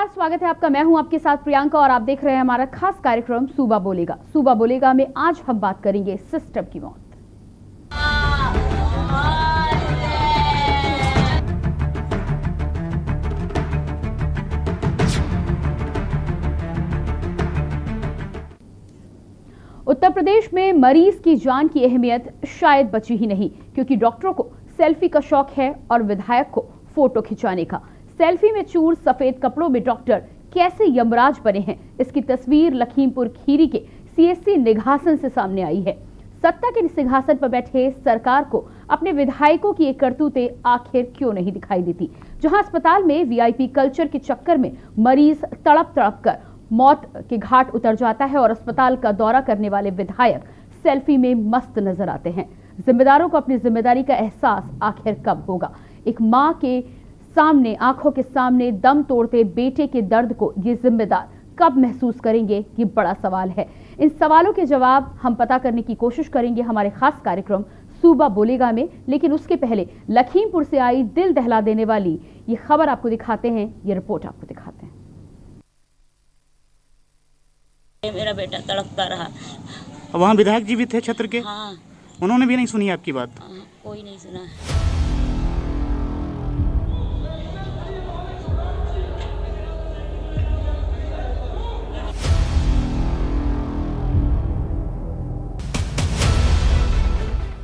नमस्कार, स्वागत है आपका। मैं हूं आपके साथ प्रियंका और आप देख रहे हैं हमारा खास कार्यक्रम सूबा बोलेगा। सूबा बोलेगा में आज हम बात करेंगे सिस्टम की मौत। उत्तर प्रदेश में मरीज की जान की अहमियत शायद बची ही नहीं, क्योंकि डॉक्टरों को सेल्फी का शौक है और विधायक को फोटो खिंचाने का। सेल्फी में चूर सफेद कपड़ों में डॉक्टर कैसे यमराज बने हैं, इसकी तस्वीर लखीमपुर खीरी के सीएचसी निघासन से सामने आई है। सत्ता के सिंहासन पर बैठे सरकार को अपने विधायकों की ये करतूतें आखिर क्यों नहीं दिखाई देती। जहां अस्पताल में वीआईपी कल्चर के चक्कर में मरीज तड़प तड़प कर मौत के घाट उतर जाता है और अस्पताल का दौरा करने वाले विधायक सेल्फी में मस्त नजर आते हैं। जिम्मेदारों को अपनी जिम्मेदारी का एहसास आखिर कब होगा? एक मां के सामने, आंखों के सामने दम तोड़ते बेटे के दर्द को ये जिम्मेदार कब महसूस करेंगे, ये बड़ा सवाल है। इन सवालों के जवाब हम पता करने की कोशिश करेंगे हमारे खास कार्यक्रम सूबा बोलेगा में। लेकिन उसके पहले लखीमपुर से आई दिल दहला देने वाली ये खबर आपको दिखाते हैं, ये रिपोर्ट आपको दिखाते हैं। मेरा बेटा तड़पता रहा। वहाँ विधायक जी भी थे क्षेत्र के? हाँ। उन्होंने भी नहीं सुनी आपकी बात? कोई नहीं सुना।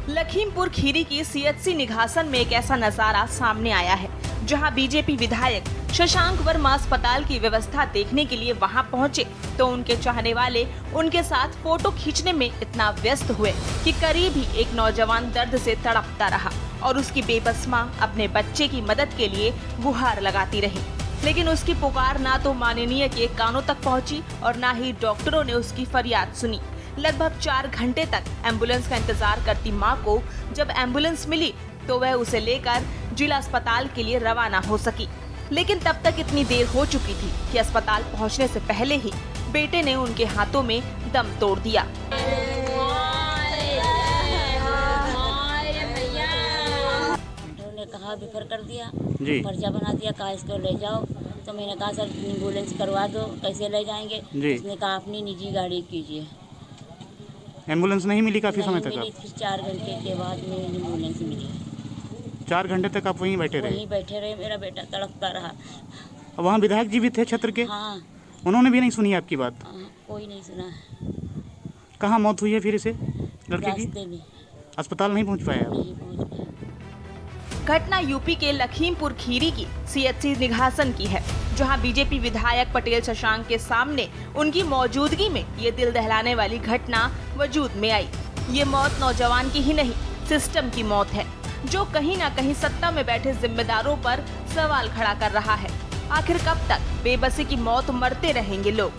लखीमपुर खीरी की सीएचसी निघासन में एक ऐसा नजारा सामने आया है, जहां बीजेपी विधायक शशांक वर्मा अस्पताल की व्यवस्था देखने के लिए वहां पहुंचे तो उनके चाहने वाले उनके साथ फोटो खींचने में इतना व्यस्त हुए कि करीब ही एक नौजवान दर्द से तड़पता रहा और उसकी बेबस मां अपने बच्चे की मदद के लिए गुहार लगाती रही। लेकिन उसकी पुकार ना तो माननीय के कानों तक पहुंची और ना ही डॉक्टरों ने उसकी फरियाद सुनी। लगभग 4 घंटे तक एम्बुलेंस का इंतजार करती मां को जब एम्बुलेंस मिली तो वह उसे लेकर जिला अस्पताल के लिए रवाना हो सकी। लेकिन तब तक इतनी देर हो चुकी थी कि अस्पताल पहुंचने से पहले ही बेटे ने उनके हाथों में दम तोड़ दिया। उन्होंने कहा बिफर कर दिया, जी। पर्चा बना दिया, कहा इसको ले जाओ। तो मैंने कहा सर एम्बुलेंस करवा दो, कैसे ले जाएंगे? उसने कहा अपनी निजी गाड़ी कीजिए। एम्बुलेंस नहीं मिली काफी समय तक? मिली, फिर 4 घंटे के बाद में एम्बुलेंस मिली। 4 घंटे तक आप वहीं बैठे रहे? वहीं बैठे रहे, मेरा बेटा तड़पता रहा। वहाँ विधायक जी भी थे क्षेत्र के? हाँ। उन्होंने भी नहीं सुनी आपकी बात? कोई नहीं सुना। कहाँ मौत हुई है फिर इसे लड़के की? रास्ते में। अस्पताल नहीं पहुँच पाया? नहीं पहुंच पाया। घटना यूपी के लखीमपुर खीरी की सीएचसी निघासन की है, जहां बीजेपी विधायक पटेल शशांक के सामने उनकी मौजूदगी में ये दिल दहलाने वाली घटना वजूद में आई। ये मौत नौजवान की ही नहीं, सिस्टम की मौत है, जो कहीं ना कहीं सत्ता में बैठे जिम्मेदारों पर सवाल खड़ा कर रहा है। आखिर कब तक बेबसी की मौत मरते रहेंगे लोग?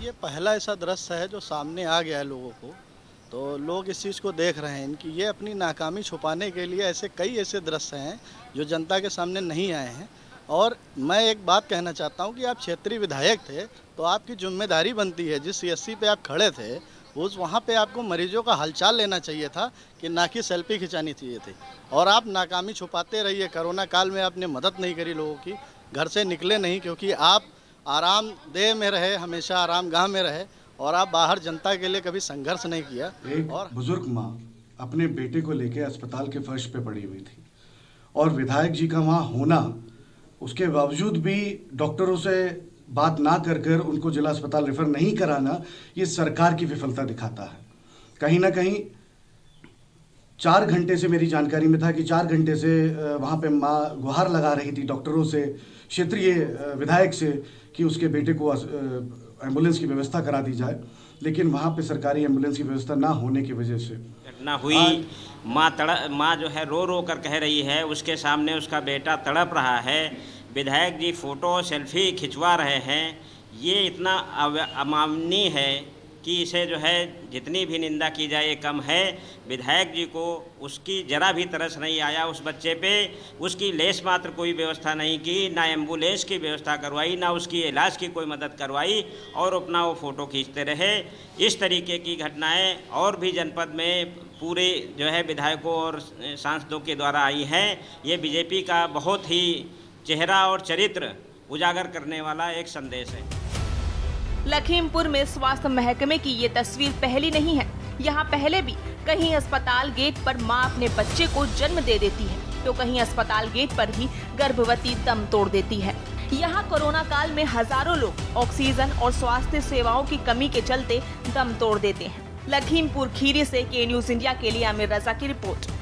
ये पहला ऐसा दृश्य है जो सामने आ गया है लोगों को, तो लोग इस चीज़ को देख रहे हैं कि ये अपनी नाकामी छुपाने के लिए ऐसे कई ऐसे दृश्य हैं जो जनता के सामने नहीं आए हैं। और मैं एक बात कहना चाहता हूं कि आप क्षेत्रीय विधायक थे तो आपकी जिम्मेदारी बनती है, जिस सीएचसी पे आप खड़े थे उस वहाँ पे आपको मरीजों का हालचाल लेना चाहिए था कि ना कि सेल्फी खिंचानी चाहिए थी। और आप नाकामी छुपाते रहिए। कोरोना काल में आपने मदद नहीं करी लोगों की, घर से निकले नहीं, क्योंकि आप आरामदेह में रहे, हमेशा आरामगाह में रहे और आप बाहर जनता के लिए कभी संघर्ष नहीं किया। एक और बुजुर्ग माँ अपने बेटे को लेके अस्पताल के फर्श पे पड़ी हुई थी और विधायक जी का वहाँ होना, उसके बावजूद भी डॉक्टरों से बात ना कर कर उनको जिला अस्पताल रेफर नहीं कराना, ये सरकार की विफलता दिखाता है। कहीं ना कहीं 4 घंटे से मेरी जानकारी में था कि 4 घंटे से वहाँ पे माँ गुहार लगा रही थी डॉक्टरों से, क्षेत्रीय विधायक से, कि उसके बेटे को एम्बुलेंस की व्यवस्था करा दी जाए। लेकिन वहाँ पे सरकारी एम्बुलेंस की व्यवस्था ना होने की वजह से घटना हुई। माँ जो है रो रो कर कह रही है, उसके सामने उसका बेटा तड़प रहा है, विधायक जी फोटो सेल्फी खिंचवा रहे हैं। ये इतना अमानवीय है कि इसे जो है जितनी भी निंदा की जाए ये कम है। विधायक जी को उसकी ज़रा भी तरस नहीं आया उस बच्चे पे, उसकी लेस मात्र कोई व्यवस्था नहीं की, ना एम्बुलेंस की व्यवस्था करवाई, ना उसकी इलाज की कोई मदद करवाई और अपना वो फ़ोटो खींचते रहे। इस तरीके की घटनाएं और भी जनपद में पूरे जो है विधायकों और सांसदों के द्वारा आई हैं। ये बीजेपी का बहुत ही चेहरा और चरित्र उजागर करने वाला एक संदेश है। लखीमपुर में स्वास्थ्य महकमे की ये तस्वीर पहली नहीं है। यहाँ पहले भी कहीं अस्पताल गेट पर मां अपने बच्चे को जन्म दे देती है, तो कहीं अस्पताल गेट पर ही गर्भवती दम तोड़ देती है। यहाँ कोरोना काल में हजारों लोग ऑक्सीजन और स्वास्थ्य सेवाओं की कमी के चलते दम तोड़ देते हैं। लखीमपुर खीरी से के न्यूज इंडिया के लिए आमिर रजा की रिपोर्ट।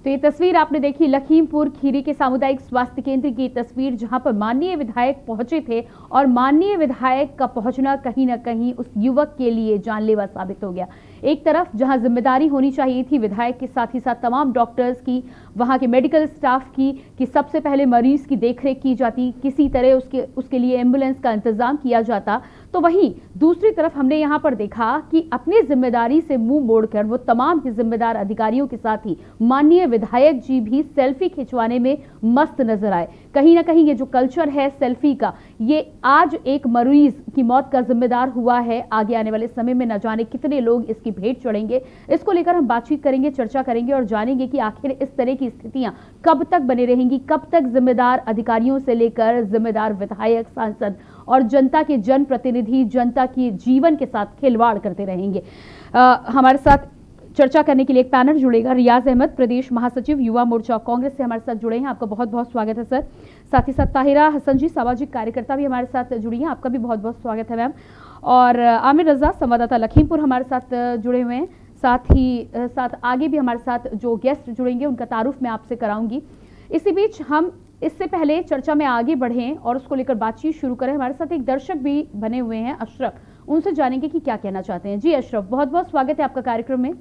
तो ये तस्वीर आपने देखी लखीमपुर खीरी के सामुदायिक स्वास्थ्य केंद्र की तस्वीर, जहां पर माननीय विधायक पहुंचे थे और माननीय विधायक का पहुंचना कहीं ना कहीं उस युवक के लिए जानलेवा साबित हो गया। एक तरफ जहां जिम्मेदारी होनी चाहिए थी विधायक के साथ ही साथ तमाम डॉक्टर्स की, वहां के मेडिकल स्टाफ की, कि सबसे पहले मरीज की देखरेख की जाती, किसी तरह उसके लिए एम्बुलेंस का इंतजाम किया जाता, तो वहीं दूसरी तरफ हमने यहां पर देखा कि अपनी जिम्मेदारी से मुंह मोड़कर वो तमाम ही जिम्मेदार अधिकारियों के साथ ही माननीय विधायक जी भी सेल्फी खिंचवाने में मस्त नजर आए। कहीं ना कहीं ये जो कल्चर है सेल्फी का, ये आज एक मरीज की मौत का जिम्मेदार हुआ है। आगे आने वाले समय में न जाने कितने लोग इसकी भेंट चढ़ेंगे। इसको लेकर हम बातचीत करेंगे, चर्चा करेंगे और जानेंगे कि आखिर इस तरह की स्थितियां कब तक बनी रहेंगी, कब तक जिम्मेदार अधिकारियों से लेकर जिम्मेदार विधायक, सांसद और जनता के जनप्रतिनिधि जनता के जीवन के साथ खिलवाड़ करते रहेंगे। हमारे साथ चर्चा करने के लिए एक पैनल जुड़ेगा। रियाज अहमद, प्रदेश महासचिव युवा मोर्चा कांग्रेस से हमारे साथ जुड़े हैं, आपका बहुत बहुत स्वागत है सर। साथ ही साथ ताहिरा हसन जी, सामाजिक कार्यकर्ता भी हमारे साथ जुड़ी हैं, आपका भी बहुत बहुत स्वागत है मैम। और आमिर रजा, संवाददाता लखीमपुर, हमारे साथ जुड़े हुए हैं। साथ आगे भी हमारे साथ जो गेस्ट जुड़ेंगे उनका तारुफ मैं आपसे कराऊंगी। इसी बीच हम इससे पहले चर्चा में आगे बढ़ें और उसको लेकर बातचीत शुरू करें। हमारे साथ एक दर्शक भी बने हुए हैं, अशरफ, उनसे जानेंगे कि क्या कहना चाहते हैं। जी अशरफ, बहुत बहुत स्वागत है आपका कार्यक्रम में।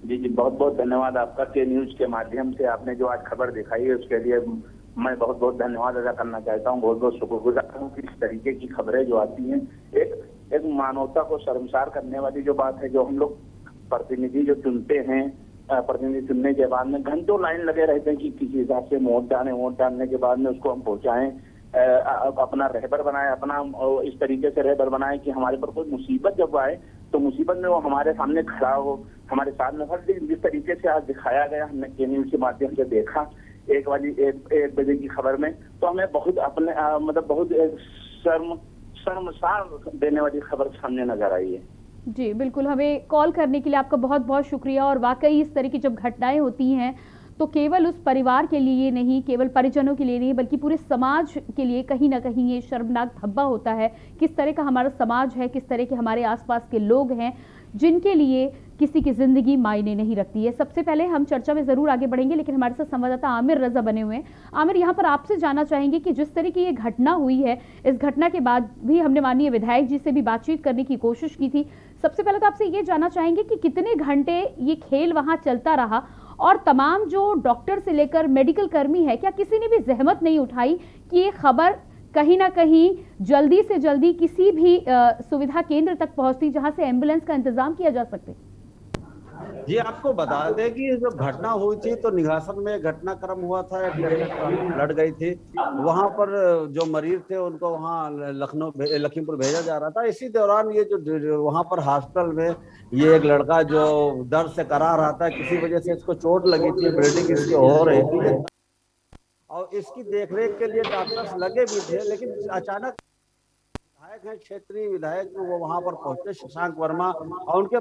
जी बहुत बहुत धन्यवाद आपका। के न्यूज के माध्यम से आपने जो आज खबर दिखाई है उसके लिए मैं बहुत बहुत धन्यवाद अदा करना चाहता हूँ। बहुत बहुत शुक्रगुजार हूँ कि इस तरीके की खबरें जो आती हैं, एक मानवता को शर्मसार करने वाली जो बात है, जो हम लोग प्रतिनिधि जो चुनते हैं, प्रतिनिधि चुनने के बाद में घंटों लाइन लगे रहते हैं कि किसी हिसाब से वोट डालने के बाद में उसको हम पहुंचाएं, अपना रहबर बनाए, अपना इस तरीके से रहबर बनाए कि हमारे पर कोई मुसीबत जब आए तो मुसीबत में वो हमारे सामने खड़ा हो, हमारे साथ में खड़ा। जिस तरीके से आज दिखाया गया, हमने के न्यूज के माध्यम से देखा 1 बजे की खबर में, तो हमें बहुत अपने मतलब बहुत शर्मसार देने वाली खबर सामने नजर आई है। जी बिल्कुल, हमें कॉल करने के लिए आपका बहुत बहुत शुक्रिया। और वाकई इस तरह की जब घटनाएं होती हैं तो केवल उस परिवार के लिए नहीं, केवल परिजनों के लिए नहीं, बल्कि पूरे समाज के लिए कहीं ना कहीं ये शर्मनाक धब्बा होता है। किस तरह का हमारा समाज है, किस तरह के हमारे आसपास के लोग हैं जिनके लिए किसी की जिंदगी मायने नहीं रखती है। सबसे पहले हम चर्चा में जरूर आगे बढ़ेंगे, लेकिन हमारे साथ संवाददाता आमिर रजा बने हुए हैं। आमिर, यहाँ पर आपसे जानना चाहेंगे कि जिस तरह की ये घटना हुई है, इस घटना के बाद भी हमने माननीय विधायक जी से भी बातचीत करने की कोशिश की थी। सबसे पहले तो आपसे ये जानना चाहेंगे कि कितने घंटे ये खेल वहां चलता रहा और तमाम जो डॉक्टर से लेकर मेडिकल कर्मी है, क्या किसी ने भी जहमत नहीं उठाई कि ये खबर कहीं ना कहीं जल्दी से जल्दी किसी भी सुविधा केंद्र तक पहुंचती जहां से एम्बुलेंस का इंतजाम किया जा सकते? जी आपको बता दें कि जब घटना हुई थी तो निघासन में घटनाक्रम हुआ था, लड़ गई थी। वहां पर जो मरीज थे उनको वहां लखीमपुर भेजा जा रहा था। इसी दौरान ये जो वहां पर हॉस्पिटल में ये एक लड़का जो दर्द से करा रहा था, किसी वजह से इसको चोट लगी थी, ब्लीडिंग इसकी हो रही थी और इसकी देखरेख के लिए डॉक्टर्स लगे भी थे। लेकिन अचानक विधायक है, क्षेत्रीय विधायक, वो वहां पर पहुंचे, शशांक वर्मा, और उनके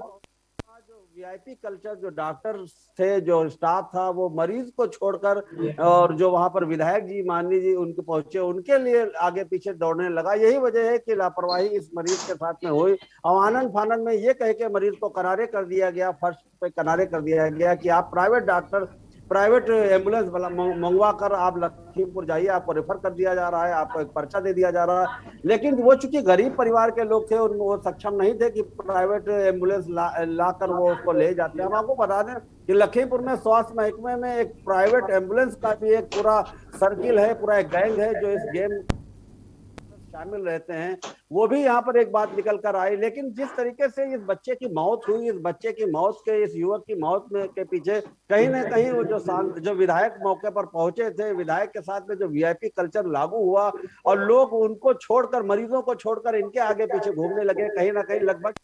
वीआईपी कल्चर जो डॉक्टर थे, जो स्टाफ था, वो मरीज को छोड़कर और जो वहां पर विधायक जी माननीय जी उनके पहुंचे, उनके लिए आगे पीछे दौड़ने लगा। यही वजह है कि लापरवाही इस मरीज के साथ में हुई और आनंद फानंद में ये कह के मरीज को किनारे कर दिया गया, फर्श पे किनारे कर दिया गया कि आप प्राइवेट डॉक्टर प्राइवेट एम्बुलेंस मंगवा कर आप लखीमपुर जाइए, आपको रेफर कर दिया जा रहा है, आपको एक पर्चा दे दिया जा रहा है। लेकिन वो चूंकि गरीब परिवार के लोग थे, वो सक्षम नहीं थे कि प्राइवेट एम्बुलेंस ला कर वो उसको ले जाते हैं। हम आपको बता दें कि लखीमपुर में स्वास्थ्य महकमे में एक प्राइवेट एम्बुलेंस का भी एक पूरा सर्किल है, पूरा एक गैंग है जो इस गेम शामिल रहते हैं। वो भी यहाँ पर एक बात निकल कर आई। लेकिन जिस तरीके से इस बच्चे की मौत हुई, इस बच्चे की मौत के, इस युवक की मौत में के पीछे कहीं ना कहीं वो जो विधायक मौके पर पहुंचे थे, विधायक के साथ में जो वीआईपी कल्चर लागू हुआ और लोग उनको छोड़कर, मरीजों को छोड़कर इनके आगे पीछे घूमने लगे, कहीं ना कहीं लगभग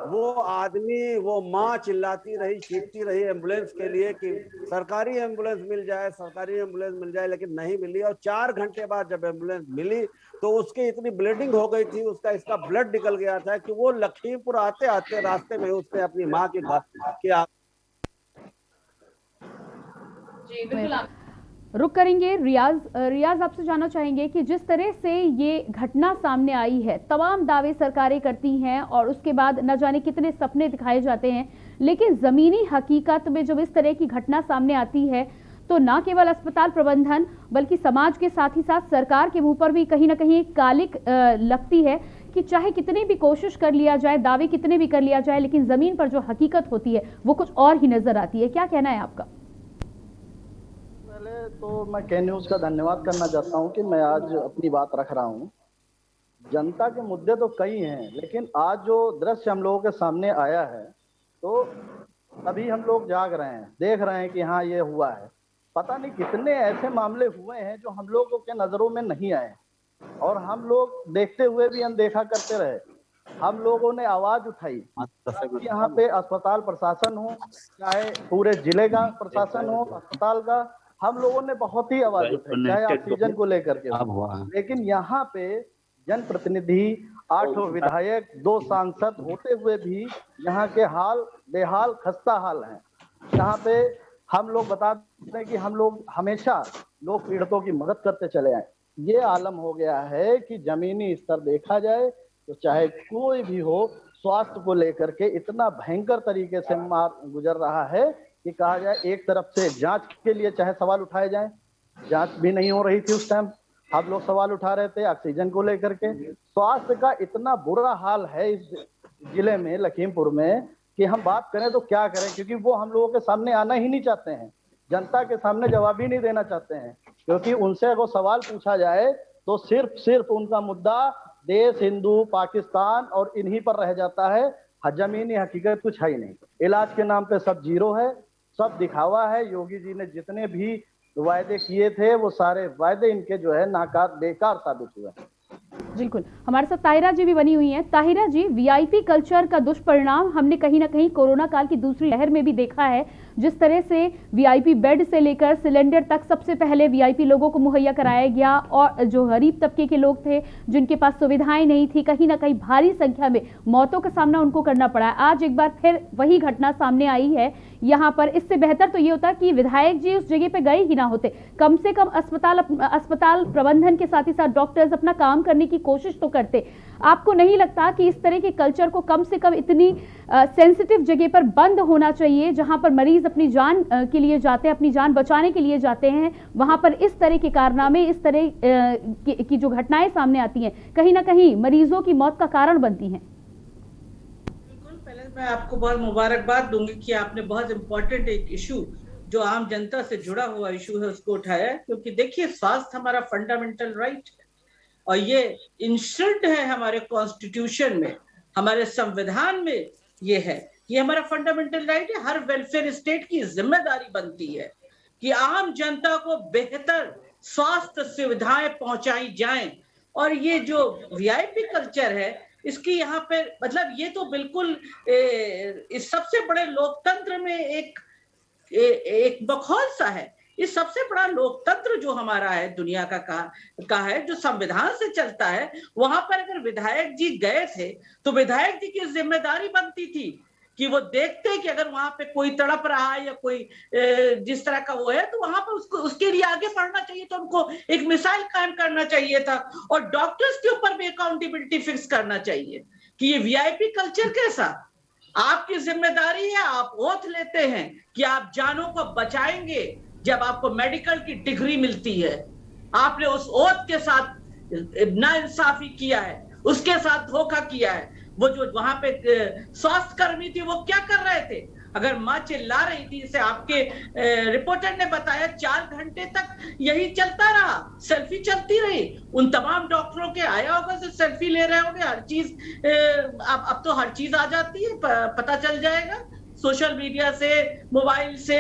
वो आदमी, वो माँ चिल्लाती रही, चीखती रही एम्बुलेंस के लिए कि सरकारी एम्बुलेंस मिल जाए, सरकारी एम्बुलेंस मिल जाए, लेकिन नहीं मिली। और 4 घंटे बाद जब एम्बुलेंस मिली तो उसकी इतनी ब्लीडिंग हो गई थी, इसका ब्लड निकल गया था कि वो लखीमपुर आते आते रास्ते में उसने अपनी माँ की रुक करेंगे। रियाज आपसे जानना चाहेंगे कि जिस तरह से ये घटना सामने आई है, तमाम दावे सरकारें करती हैं और उसके बाद न जाने कितने सपने दिखाए जाते हैं, लेकिन ज़मीनी हकीकत में जब इस तरह की घटना सामने आती है तो न केवल अस्पताल प्रबंधन बल्कि समाज के साथ ही साथ सरकार के मुंह पर भी कहीं ना कहीं कालिक लगती है कि चाहे कितनी भी कोशिश कर लिया जाए, दावे कितने भी कर लिया जाए, लेकिन ज़मीन पर जो हकीकत होती है वो कुछ और ही नज़र आती है। क्या कहना है आपका? पहले तो मैं के न्यूज़ का धन्यवाद करना चाहता हूं कि मैं आज अपनी बात रख रहा हूं। जनता के मुद्दे तो कई हैं, लेकिन आज जो दृश्य हम लोगों के सामने आया है तो अभी हम लोग जाग रहे हैं, देख रहे हैं कि हाँ ये हुआ है। पता नहीं कितने ऐसे मामले हुए हैं जो हम लोगों के नज़रों में नहीं आए और हम लोग देखते हुए भी अनदेखा करते रहे। हम लोगों ने आवाज उठाई, यहाँ पे अस्पताल प्रशासन हो, चाहे पूरे जिले का प्रशासन हो, अस्पताल का, हम लोगों ने बहुत ही आवाज उठाई, चाहे ऑक्सीजन को लेकर के। लेकिन यहाँ पे जनप्रतिनिधि, 8 विधायक, 2 सांसद होते हुए भी यहाँ के हाल बेहाल, खस्ता हाल हैं। यहाँ पे हम लोग बताते हैं कि हम लोग हमेशा लोग पीड़ितों की मदद करते चले आए। ये आलम हो गया है कि जमीनी स्तर देखा जाए तो चाहे कोई भी हो, स्वास्थ्य को लेकर के इतना भयंकर तरीके से मार गुजर रहा है कि कहा जाए एक तरफ से जांच के लिए चाहे सवाल उठाए जाएं, जांच भी नहीं हो रही थी उस टाइम, हम लोग सवाल उठा रहे थे ऑक्सीजन को लेकर के। स्वास्थ्य का इतना बुरा हाल है इस जिले में, लखीमपुर में, कि हम बात करें तो क्या करें, क्योंकि वो हम लोगों के सामने आना ही नहीं चाहते हैं, जनता के सामने जवाब ही नहीं देना चाहते हैं। क्योंकि उनसे अगर सवाल पूछा जाए तो सिर्फ उनका मुद्दा देश, हिंदू, पाकिस्तान और इन्हीं पर रह जाता है। जमीनी हकीकत कुछ है ही नहीं। इलाज के नाम पे सब जीरो है, सब दिखावा है। योगी जी ने जितने भी वायदे किए थे वो सारे वायदे इनके जो है नाकार, बेकार साबित हुए। बिल्कुल, हमारे साथ ताहिरा जी भी बनी हुई हैं। ताहिरा जी, वीआईपी कल्चर का दुष्परिणाम हमने कहीं ना कहीं कोरोना काल की दूसरी लहर में भी देखा है। जिस तरह से वीआईपी बेड से लेकर सिलेंडर तक सबसे पहले वीआईपी लोगों को मुहैया कराया गया और जो गरीब तबके के लोग थे, जिनके पास सुविधाएं नहीं थी, कहीं ना कहीं भारी संख्या में मौतों का सामना उनको करना पड़ा। आज एक बार फिर वही घटना सामने आई है यहाँ पर। इससे बेहतर तो ये होता कि विधायक जी उस जगह पे गए ही ना होते, कम से कम अस्पताल प्रबंधन के साथ ही साथ डॉक्टर्स अपना काम करने की कोशिश तो करते। आपको नहीं लगता कि इस तरह के कल्चर को कम से कम इतनी सेंसिटिव जगह पर बंद होना चाहिए, जहां पर मरीज अपनी जान के लिए जाते हैं, अपनी जान बचाने के लिए जाते हैं, वहां पर इस तरह के कारनामे, इस तरह की जो घटनाएं सामने आती हैं, कहीं ना कहीं मरीजों की मौत का कारण बनती हैं? बिल्कुल, पहले मैं आपको बहुत मुबारकबाद दूंगी कि आपने बहुत इंपॉर्टेंट एक इशू जो आम जनता से जुड़ा हुआ इशू है उसको उठाया, क्योंकि देखिए स्वास्थ्य हमारा फंडामेंटल राइट है और ये इंश्योर्ड है हमारे कॉन्स्टिट्यूशन में, हमारे संविधान में ये है, ये हमारा फंडामेंटल राइट है। हर वेलफेयर स्टेट की जिम्मेदारी बनती है कि आम जनता को बेहतर स्वास्थ्य सुविधाएं पहुंचाई जाएं। और ये जो वीआईपी कल्चर है इसकी यहाँ पे मतलब ये तो बिल्कुल इस सबसे बड़े लोकतंत्र में एक बखौल सा है। इस सबसे बड़ा लोकतंत्र जो हमारा है दुनिया का है, जो संविधान से चलता है, वहां पर अगर विधायक जी गए थे तो विधायक जी की जिम्मेदारी बनती थी कि वो देखते कि अगर वहां पे कोई तड़प रहा है या कोई जिस तरह का वो है तो वहां पर उसको उसके लिए आगे बढ़ना चाहिए, तो उनको एक मिसाइल कायम करना चाहिए था और डॉक्टर्स के ऊपर भी अकाउंटेबिलिटी फिक्स करना चाहिए कि ये वीआईपी कल्चर कैसा। आपकी जिम्मेदारी है, आप ओथ लेते हैं कि आप जानों को बचाएंगे जब आपको मेडिकल की डिग्री मिलती है। आपने उस ओथ के साथ नाइंसाफी किया है, उसके साथ धोखा किया है। वो जो वहां पे स्वास्थ्य कर्मी थी वो क्या कर रहे थे? अगर मां चिल्ला रही थी, इसे आपके रिपोर्टर ने बताया 4 घंटे तक यही चलता रहा, सेल्फी चलती रही। उन तमाम डॉक्टरों के आया होगा से सेल्फी ले रहे होंगे, हर चीज अब तो हर चीज आ जाती है, पता चल जाएगा सोशल मीडिया से, मोबाइल से,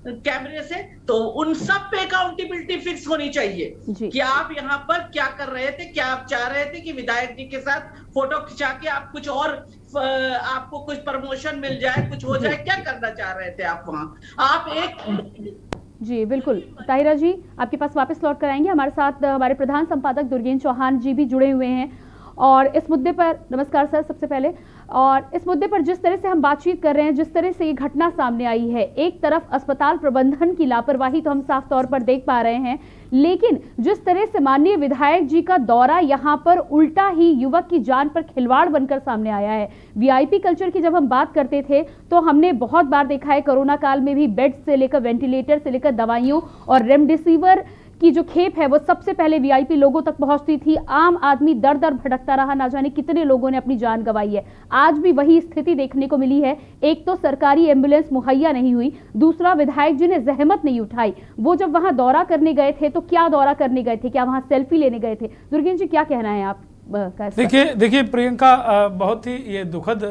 कैमरे से। तो उन सब पे अकाउंटेबिलिटी फिक्स होनी चाहिए कि आप यहाँ पर क्या कर रहे थे, क्या आप चाह रहे थे कि विधायक जी के साथ फोटो खिंचा के आप कुछ और, आपको कुछ प्रमोशन मिल जाए, कुछ हो जाए, क्या करना चाह रहे थे आप वहां? आप एक जी बिल्कुल, ताहिरा जी आपके पास वापस लौट कर आएंगे। हमारे साथ हमारे प्रधान संपादक दुर्गेन चौहान जी भी जुड़े हुए हैं और इस मुद्दे पर, नमस्कार सर सबसे पहले, और इस मुद्दे पर जिस तरह से हम बातचीत कर रहे हैं, जिस तरह से ये घटना सामने आई है, एक तरफ अस्पताल प्रबंधन की लापरवाही तो हम साफ तौर पर देख पा रहे हैं, लेकिन जिस तरह से माननीय विधायक जी का दौरा यहाँ पर उल्टा ही युवक की जान पर खिलवाड़ बनकर सामने आया है। वीआईपी कल्चर की जब हम बात करते थे तो हमने बहुत बार देखा है, कोरोना काल में भी बेड से लेकर वेंटिलेटर से लेकर दवाइयों और रेमडेसिविर की जो खेप है वो सबसे पहले वीआईपी लोगों तक पहुंचती थी। आम आदमी दर दर भटकता रहा, ना जाने कितने लोगों ने अपनी जान गंवाई है। आज भी वही स्थिति देखने को मिली है। एक तो सरकारी एम्बुलेंस मुहैया नहीं हुई, दूसरा विधायक जी ने जहमत नहीं उठाई। वो जब वहां दौरा करने गए थे तो क्या दौरा करने गए थे, क्या वहां सेल्फी लेने गए थे? दुर्गेन जी क्या कहना है आप? देखिए प्रियंका, बहुत ही ये दुखद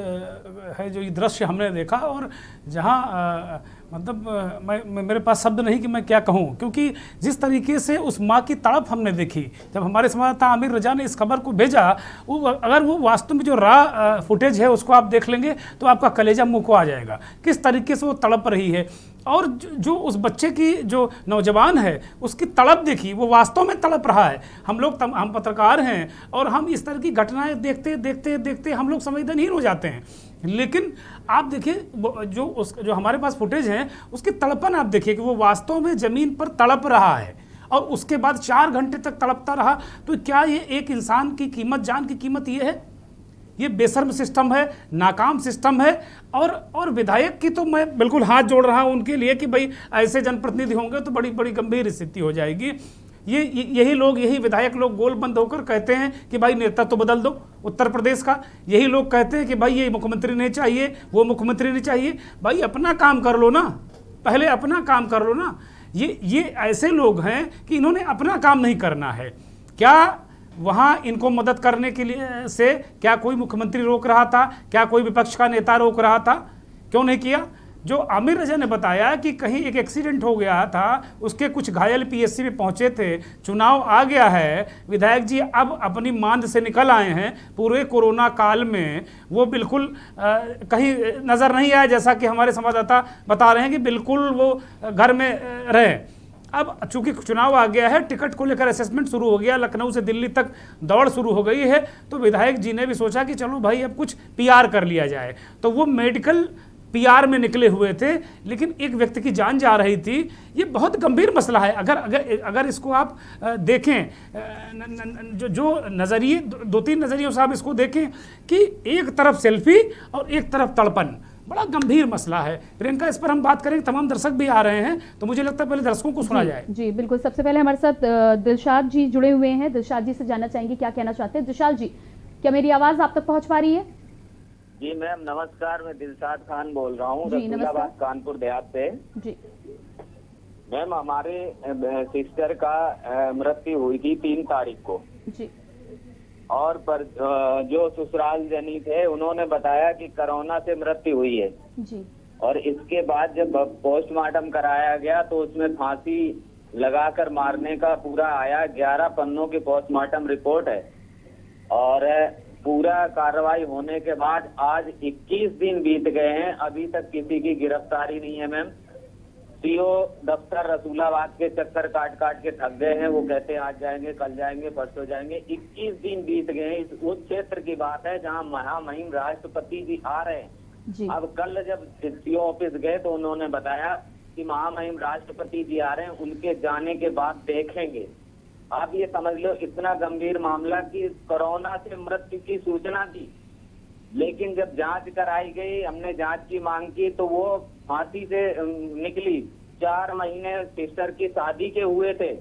है जो ये दृश्य हमने देखा, और जहां मतलब मेरे पास शब्द नहीं कि मैं क्या कहूं, क्योंकि जिस तरीके से उस माँ की तड़प हमने देखी जब हमारे संवाददाता आमिर रजा ने इस खबर को भेजा, वो अगर वो वास्तव में जो रॉ फुटेज है उसको आप देख लेंगे तो आपका कलेजा मुंह को आ जाएगा, किस तरीके से वो तड़प रही है। और जो उस बच्चे की जो नौजवान है उसकी तड़प देखी, वो वास्तव में तड़प रहा है। हम पत्रकार हैं और हम इस तरह की घटनाएं देखते देखते देखते हम लोग संवेदनहीन हो जाते हैं, लेकिन आप देखिए जो हमारे पास फुटेज है उसकी तड़पन आप देखिए कि वो वास्तव में ज़मीन पर तड़प रहा है और उसके बाद 4 घंटे तक तड़पता रहा। तो क्या ये एक इंसान की कीमत, जान की कीमत ये है? ये बेशर्म सिस्टम है, नाकाम सिस्टम है। और विधायक की तो मैं बिल्कुल हाथ जोड़ रहा हूँ उनके लिए कि भाई ऐसे जनप्रतिनिधि होंगे तो बड़ी बड़ी गंभीर स्थिति हो जाएगी। यही विधायक लोग गोल बंद होकर कहते हैं कि भाई नेता तो बदल दो उत्तर प्रदेश का। यही लोग कहते हैं कि भाई ये मुख्यमंत्री नहीं चाहिए, वो मुख्यमंत्री नहीं चाहिए। भाई अपना काम कर लो ना, पहले अपना काम कर लो ना। ये ऐसे लोग हैं कि इन्होंने अपना काम नहीं करना है। क्या वहाँ इनको मदद करने के लिए से क्या कोई मुख्यमंत्री रोक रहा था? क्या कोई विपक्ष का नेता रोक रहा था? क्यों नहीं किया? जो आमिर रजा ने बताया कि कहीं एक एक्सीडेंट हो गया था, उसके कुछ घायल पीएससी में पहुंचे थे, चुनाव आ गया है, विधायक जी अब अपनी मांद से निकल आए हैं। पूरे कोरोना काल में वो बिल्कुल कहीं नज़र नहीं आया, जैसा कि हमारे संवाददाता बता रहे हैं कि बिल्कुल वो घर में रहे। अब चूंकि चुनाव आ गया है, टिकट को लेकर असेसमेंट शुरू हो गया, लखनऊ से दिल्ली तक दौड़ शुरू हो गई है, तो विधायक जी ने भी सोचा कि चलो भाई अब कुछ पीआर कर लिया जाए। तो वो मेडिकल पीआर में निकले हुए थे, लेकिन एक व्यक्ति की जान जा रही थी। ये बहुत गंभीर मसला है। अगर इसको आप देखें, जो नज़रिए 2-3 नज़रियों से आप इसको देखें कि एक तरफ सेल्फी और एक तरफ तड़पन, बड़ा गंभीर मसला है। प्रियंका, इस पर हम बात करेंगे, तमाम दर्शक भी आ रहे हैं, तो मुझे लगता है पहले दर्शकों को सुना जाए। जी बिल्कुल, सबसे पहले हमारे साथ दिलशाद जी जुड़े हुए हैं। दिलशाद जी से जानना चाहेंगे क्या कहना चाहते हैं। दिलशाद जी, क्या मेरी आवाज़ आप तक पहुँच पा रही है? जी मैम नमस्कार, मैं दिलशाद खान बोल रहा हूँ रसूलाबाद कानपुर देहात से। जी मैम, हमारे सिस्टर का मृत्यु हुई थी 3 तारीख को जी, और पर जो ससुराल जनी थे उन्होंने बताया कि कोरोना से मृत्यु हुई है जी। और इसके बाद जब पोस्टमार्टम कराया गया तो उसमें फांसी लगाकर मारने का पूरा आया। 11 पन्नों की पोस्टमार्टम रिपोर्ट है और पूरा कार्रवाई होने के बाद आज 21 दिन बीत गए हैं, अभी तक किसी की गिरफ्तारी नहीं है। मैम, सीओ दफ्तर रसूलाबाद के चक्कर काट के थक गए हैं। वो कहते हैं आज जाएंगे, कल जाएंगे, परसों जाएंगे। 21 दिन बीत गए हैं। उस क्षेत्र की बात है जहां महामहिम राष्ट्रपति जी आ रहे हैं। अब कल जब सीओ ऑफिस गए तो उन्होंने बताया कि महामहिम राष्ट्रपति जी आ रहे हैं, उनके जाने के बाद देखेंगे। आप ये समझ लो, इतना गंभीर मामला कि कोरोना से मृत्यु की सूचना दी लेकिन जब जांच कराई गई, हमने जांच की मांग की तो वो फांसी से निकली। 4 महीने सिस्टर की शादी के हुए थे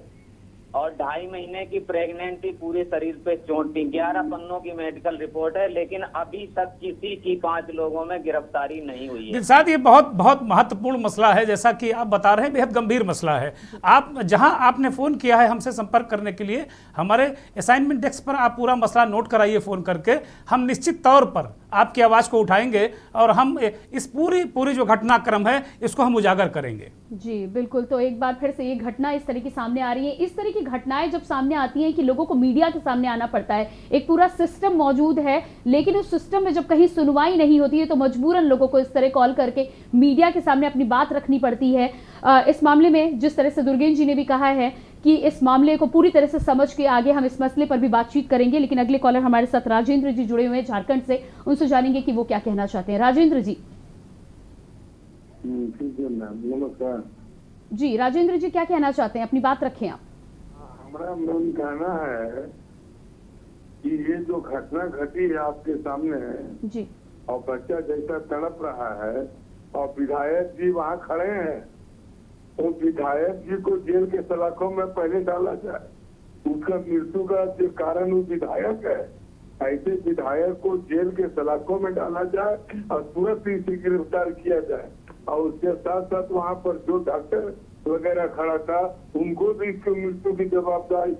और 2.5 महीने की प्रेग्नेंट थी, पूरे शरीर पे चोट थी। 11 पन्नों की मेडिकल रिपोर्ट है, लेकिन अभी तक किसी की 5 लोगों में गिरफ्तारी नहीं हुई है। दिलशाद, ये बहुत बहुत महत्वपूर्ण मसला है, जैसा कि आप बता रहे हैं, बेहद गंभीर मसला है। आप जहां आपने फ़ोन किया है हमसे संपर्क करने के लिए, हमारे असाइनमेंट डेस्क पर आप पूरा मसला नोट कराइए फ़ोन करके। हम निश्चित तौर पर आपकी आवाज़ को उठाएंगे और हम इस पूरी जो घटनाक्रम है इसको हम उजागर करेंगे। जी बिल्कुल। तो एक बार फिर से ये घटना इस तरह की सामने आ रही है। इस तरह की घटनाएं जब सामने आती हैं कि लोगों को मीडिया के सामने आना पड़ता है, एक पूरा सिस्टम मौजूद है, लेकिन उस सिस्टम में जब कहीं सुनवाई नहीं होती है तो मजबूरन लोगों को इस तरह कॉल करके मीडिया के सामने अपनी बात रखनी पड़ती है। इस मामले में जिस तरह से दुर्गेन जी ने भी कहा है कि इस मामले को पूरी तरह से समझ के आगे हम इस मसले पर भी बातचीत करेंगे, लेकिन अगले कॉलर हमारे साथ राजेंद्र जी जुड़े हुए हैं झारखंड से, उनसे जानेंगे कि वो क्या कहना चाहते हैं। राजेंद्र जी। नमस्कार जी। राजेंद्र जी क्या कहना चाहते हैं, अपनी बात रखें आप। हमारा मन कहना है कि ये जो घटना घटी है आपके सामने जी, और बच्चा जैसा तड़प रहा है और विधायक जी वहाँ खड़े हैं, तो विधायक जी को जेल के सलाखों में पहले डाला जाए। उसका मृत्यु का जो कारण वो विधायक है, ऐसे विधायक को जेल के सलाखों में डाला जाए और तुरंत इसे गिरफ्तार किया जाए। और उसके साथ साथ वहाँ पर जो डॉक्टर वगैरह खड़ा था उनको भी इसकी मृत्यु की जवाबदारी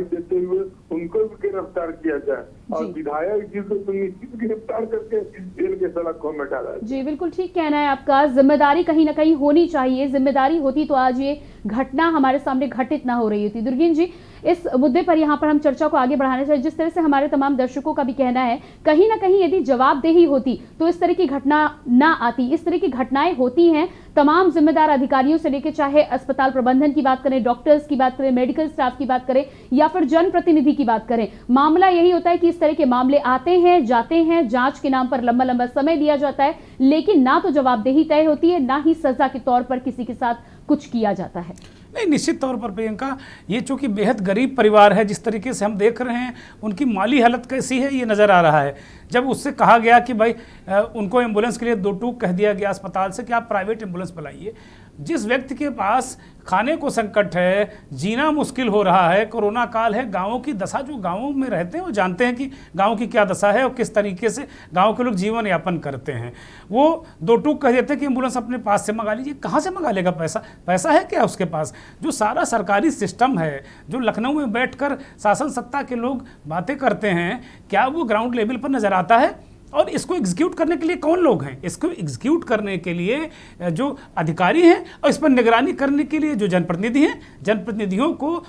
देते हुए उनको भी गिरफ्तार किया जाए और विधायक जी को तो निश्चित गिरफ्तार करके जेल के सलाखों में डाला जाए। जी बिल्कुल ठीक कहना है आपका। जिम्मेदारी कहीं ना कहीं होनी चाहिए, जिम्मेदारी होती तो आज ये घटना हमारे सामने घटित ना हो रही होती। दुर्गेन जी, इस मुद्दे पर यहाँ पर हम चर्चा को आगे बढ़ाना चाहिए। जिस तरह से हमारे तमाम दर्शकों का भी कहना है, कहीं ना कहीं यदि जवाबदेही होती तो इस तरह की घटना ना आती। इस तरह की घटनाएं होती हैं, तमाम जिम्मेदार अधिकारियों से लेकर, चाहे अस्पताल प्रबंधन की बात करें, डॉक्टर्स की बात करें, मेडिकल स्टाफ की बात करें या फिर जनप्रतिनिधि की बात करें, मामला यही होता है कि इस तरह के मामले आते हैं जाते हैं, जांच के नाम पर लंबा लंबा समय दिया जाता है, लेकिन ना तो जवाबदेही तय होती है, ना ही सजा के तौर पर किसी के साथ कुछ किया जाता है। नहीं, निश्चित तौर पर प्रियंका, ये चूंकि बेहद गरीब परिवार है, जिस तरीके से हम देख रहे हैं उनकी माली हालत कैसी है ये नज़र आ रहा है। जब उससे कहा गया कि भाई उनको एम्बुलेंस के लिए 2 टूक कह दिया गया अस्पताल से कि आप प्राइवेट एम्बुलेंस बुलाइए। जिस व्यक्ति के पास खाने को संकट है, जीना मुश्किल हो रहा है, कोरोना काल है, गाँवों की दशा, जो गाँवों में रहते हैं वो जानते हैं कि गाँव की क्या दशा है और किस तरीके से गाँव के लोग जीवन यापन करते हैं। वो 2 टूक कह देते हैं कि एम्बुलेंस अपने पास से मंगा लीजिए। कहाँ से मंगा लेगा पैसा है क्या उसके पास? जो सारा सरकारी सिस्टम है, जो लखनऊ में बैठकर शासन सत्ता के लोग बातें करते हैं, क्या वो ग्राउंड लेवल पर नज़र आता है? और इसको एग्जीक्यूट करने के लिए कौन लोग हैं? इसको एग्जीक्यूट करने के लिए जो अधिकारी हैं और इस पर निगरानी करने के लिए जो जनप्रतिनिधि हैं, जनप्रतिनिधियों को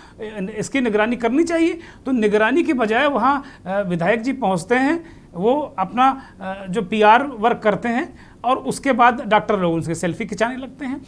इसकी निगरानी करनी चाहिए। तो निगरानी के बजाय वहाँ विधायक जी पहुँचते हैं, वो अपना जो PR वर्क करते हैं और उसके बाद डॉक्टर लोग उनसे सेल्फी खिंचाने लगते हैं।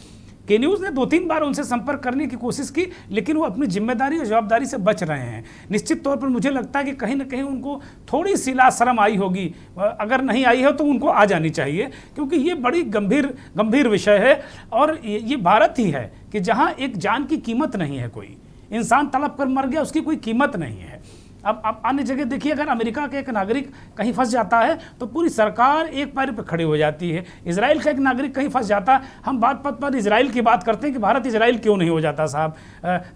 के न्यूज़ ने 2-3 बार उनसे संपर्क करने की कोशिश की, लेकिन वो अपनी जिम्मेदारी और जवाबदारी से बच रहे हैं। निश्चित तौर पर मुझे लगता है कि कहीं ना कहीं उनको थोड़ी सी लाज शर्म आई होगी, अगर नहीं आई है तो उनको आ जानी चाहिए, क्योंकि ये बड़ी गंभीर विषय है। और ये भारत ही है कि जहाँ एक जान की कीमत नहीं है, कोई इंसान तड़प कर मर गया, उसकी कोई कीमत नहीं है। अब अन्य जगह देखिए, अगर अमेरिका का एक नागरिक कहीं फंस जाता है तो पूरी सरकार एक पैर पर खड़ी हो जाती है। इजराइल का एक नागरिक कहीं फंस जाता है, हम बात पर इजराइल की बात करते हैं कि भारत इजराइल क्यों नहीं हो जाता साहब।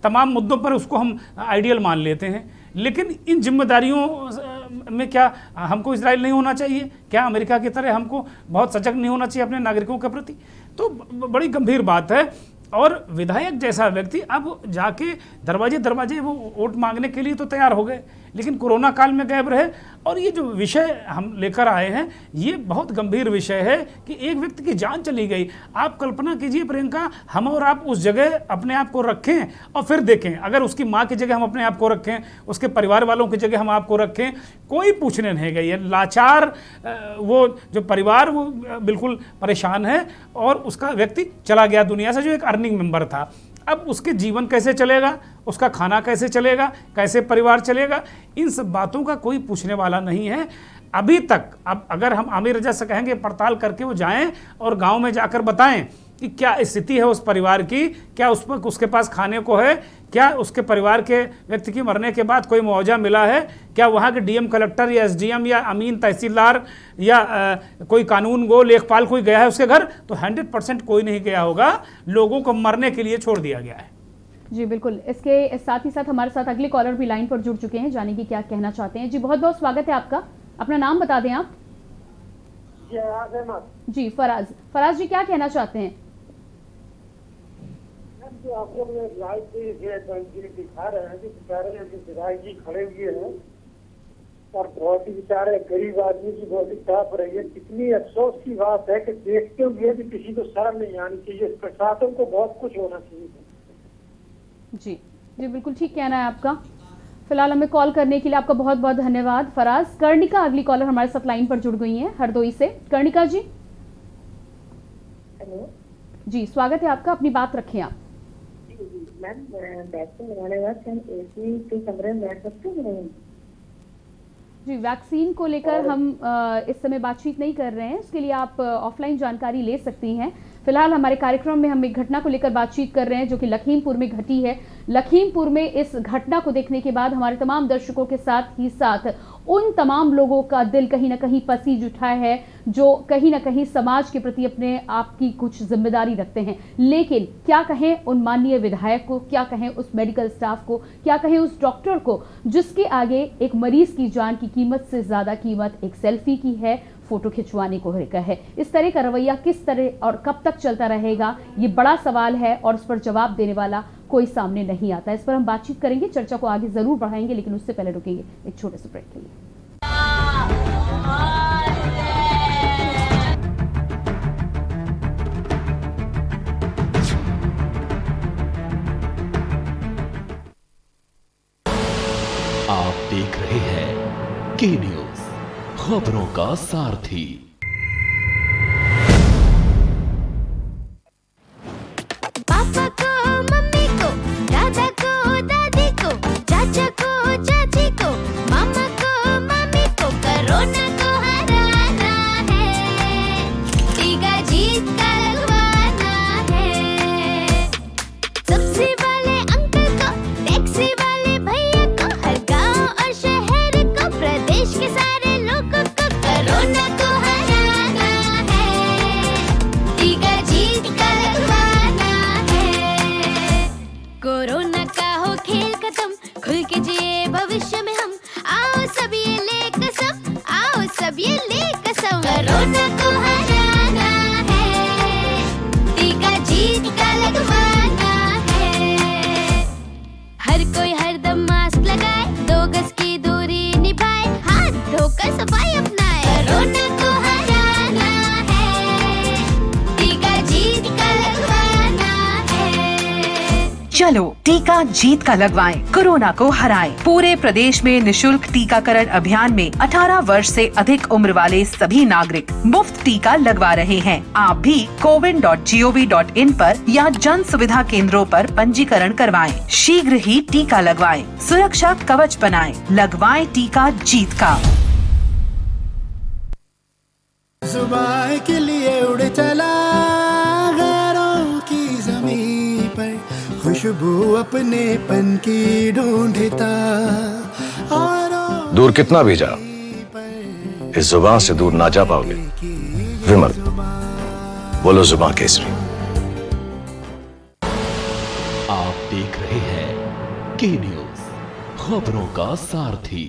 तमाम मुद्दों पर उसको हम आइडियल मान लेते हैं, लेकिन इन जिम्मेदारियों में क्या हमको इजराइल नहीं होना चाहिए? क्या अमेरिका की तरह हमको बहुत सजग नहीं होना चाहिए अपने नागरिकों के प्रति? तो बड़ी गंभीर बात है। और विधायक जैसा व्यक्ति अब जाके दरवाजे वो वोट मांगने के लिए तो तैयार हो गए, लेकिन कोरोना काल में गायब रहे। और ये जो विषय हम लेकर आए हैं, ये बहुत गंभीर विषय है कि एक व्यक्ति की जान चली गई। आप कल्पना कीजिए प्रियंका, हम और आप उस जगह अपने आप को रखें और फिर देखें, अगर उसकी माँ की जगह हम अपने आप को रखें, उसके परिवार वालों की जगह हम आपको रखें, कोई पूछने नहीं गई है। लाचार वो जो परिवार, वो बिल्कुल परेशान है और उसका व्यक्ति चला गया दुनिया से, जो एक अर्निंग मेंबर था। अब उसके जीवन कैसे चलेगा, उसका खाना कैसे चलेगा, कैसे परिवार चलेगा, इन सब बातों का कोई पूछने वाला नहीं है अभी तक। अब अगर हम आमिर रजा से कहेंगे पड़ताल करके वो जाएं और गांव में जाकर बताएं कि क्या स्थिति है उस परिवार की, क्या उसके पास खाने को है, क्या उसके परिवार के व्यक्ति की मरने के बाद कोई मुआवजा मिला है, क्या वहाँ के डीएम कलेक्टर या एसडीएम या अमीन तहसीलदार या कोई कानून गो लेखपाल कोई गया है उसके घर? तो 100% कोई नहीं गया होगा, लोगों को मरने के लिए छोड़ दिया गया है। जी बिल्कुल। इसके साथ ही साथ हमारे साथ अगले कॉलर भी लाइन पर जुड़ चुके हैं, जानेंगे क्या कहना चाहते हैं। जी बहुत बहुत स्वागत है आपका, अपना नाम बता दें आप। जी फराज जी क्या कहना चाहते हैं? जो आप लोग दिखा रहे हैं कि बेचारे विधायक जी खड़े हुए हैं और बहुत ही बेचारे गरीब आदमी की बहुत ही तड़प रही है। कितनी अफसोस की बात है कि देखते हुए भी किसी को शर्म नहीं आनी चाहिए, प्रशासन को बहुत कुछ होना चाहिए। जी बिल्कुल ठीक कहना है आपका। फिलहाल हमें कॉल करने के लिए आपका बहुत बहुत धन्यवाद फराज। कर्णिका अगली कॉलर हमारे साथ लाइन पर जुड़ गई हैं हरदोई से। कर्णिका जी। हेलो जी स्वागत है आपका, अपनी बात रखें आप। मैम वैक्सीन लगाने के बाद हम एसी के कमरे में बैठ सकते हैं? जी वैक्सीन को लेकर हम इस समय बातचीत नहीं कर रहे हैं, उसके लिए आप ऑफलाइन जानकारी ले सकती हैं। फिलहाल हमारे कार्यक्रम में हम एक घटना को लेकर बातचीत कर रहे हैं जो कि लखीमपुर में घटी है। लखीमपुर में इस घटना को देखने के बाद हमारे तमाम दर्शकों के साथ ही साथ उन तमाम लोगों का दिल कहीं ना कहीं पसीज उठा है जो कहीं ना कहीं समाज के प्रति अपने आप की कुछ जिम्मेदारी रखते हैं। लेकिन क्या कहें उन माननीय विधायक को, क्या कहें उस मेडिकल स्टाफ को, क्या कहें उस डॉक्टर को जिसके आगे एक मरीज की जान की कीमत से ज्यादा कीमत एक सेल्फी की है, फोटो खिंचवाने को लेकर है। इस तरह का रवैया किस तरह और कब तक चलता रहेगा, ये बड़ा सवाल है और उस पर जवाब देने वाला कोई सामने नहीं आता। इस पर हम बातचीत करेंगे, चर्चा को आगे जरूर बढ़ाएंगे, लेकिन उससे पहले रुकेंगे एक छोटे से ब्रेक के लिए। आप देख रहे हैं के न्यूज, खबरों का सारथी। पापा को, मम्मी को, दादा को, दादी को, चाचा को, चाची को, मामा को, मामी को, कोरोना को हराना है, टीका जीत का लगवाना है। सब्जी वाले अंकल को, टैक्सी वाले भैया को, हर गांव और शहर को, प्रदेश के सारे लोगों को कोरोना को हराना है, टीका जीत का लगवाना है। कोरोना का हो खेल खत्म, खुल के जिए भविष्य में हम, आओ सब ये ले कसम, आओ सब ये ले कसम, कोरोना को हराना है, टीका जीत का लगवाना है। हर कोई हरदम मास्क लगाए, 2 गज की दूरी निभाए, हाथ धोकर सफाई अपनाए, कोरोना को हराना है, टीका जीत का लगवाना है। चलो टीका जीत का लगवाएं, कोरोना को हराएं। पूरे प्रदेश में निशुल्क टीकाकरण अभियान में 18 वर्ष से अधिक उम्र वाले सभी नागरिक मुफ्त टीका लगवा रहे हैं। आप भी cowin.gov.in पर या जन सुविधा केंद्रों पर पंजीकरण करवाएं। शीघ्र ही टीका लगवाएं, सुरक्षा कवच बनाएं, लगवाएं टीका जीत का। जुबान के लिए उड़ चला गैरों की ज़मीं पर, खुशबू अपने पन की ढूंढता। दूर कितना भी जाओ, इस जुबान से दूर ना जा पाओगे। विमल, बोलो जुबान केसरी। आप देख रहे हैं के न्यूज, खबरों का सारथी।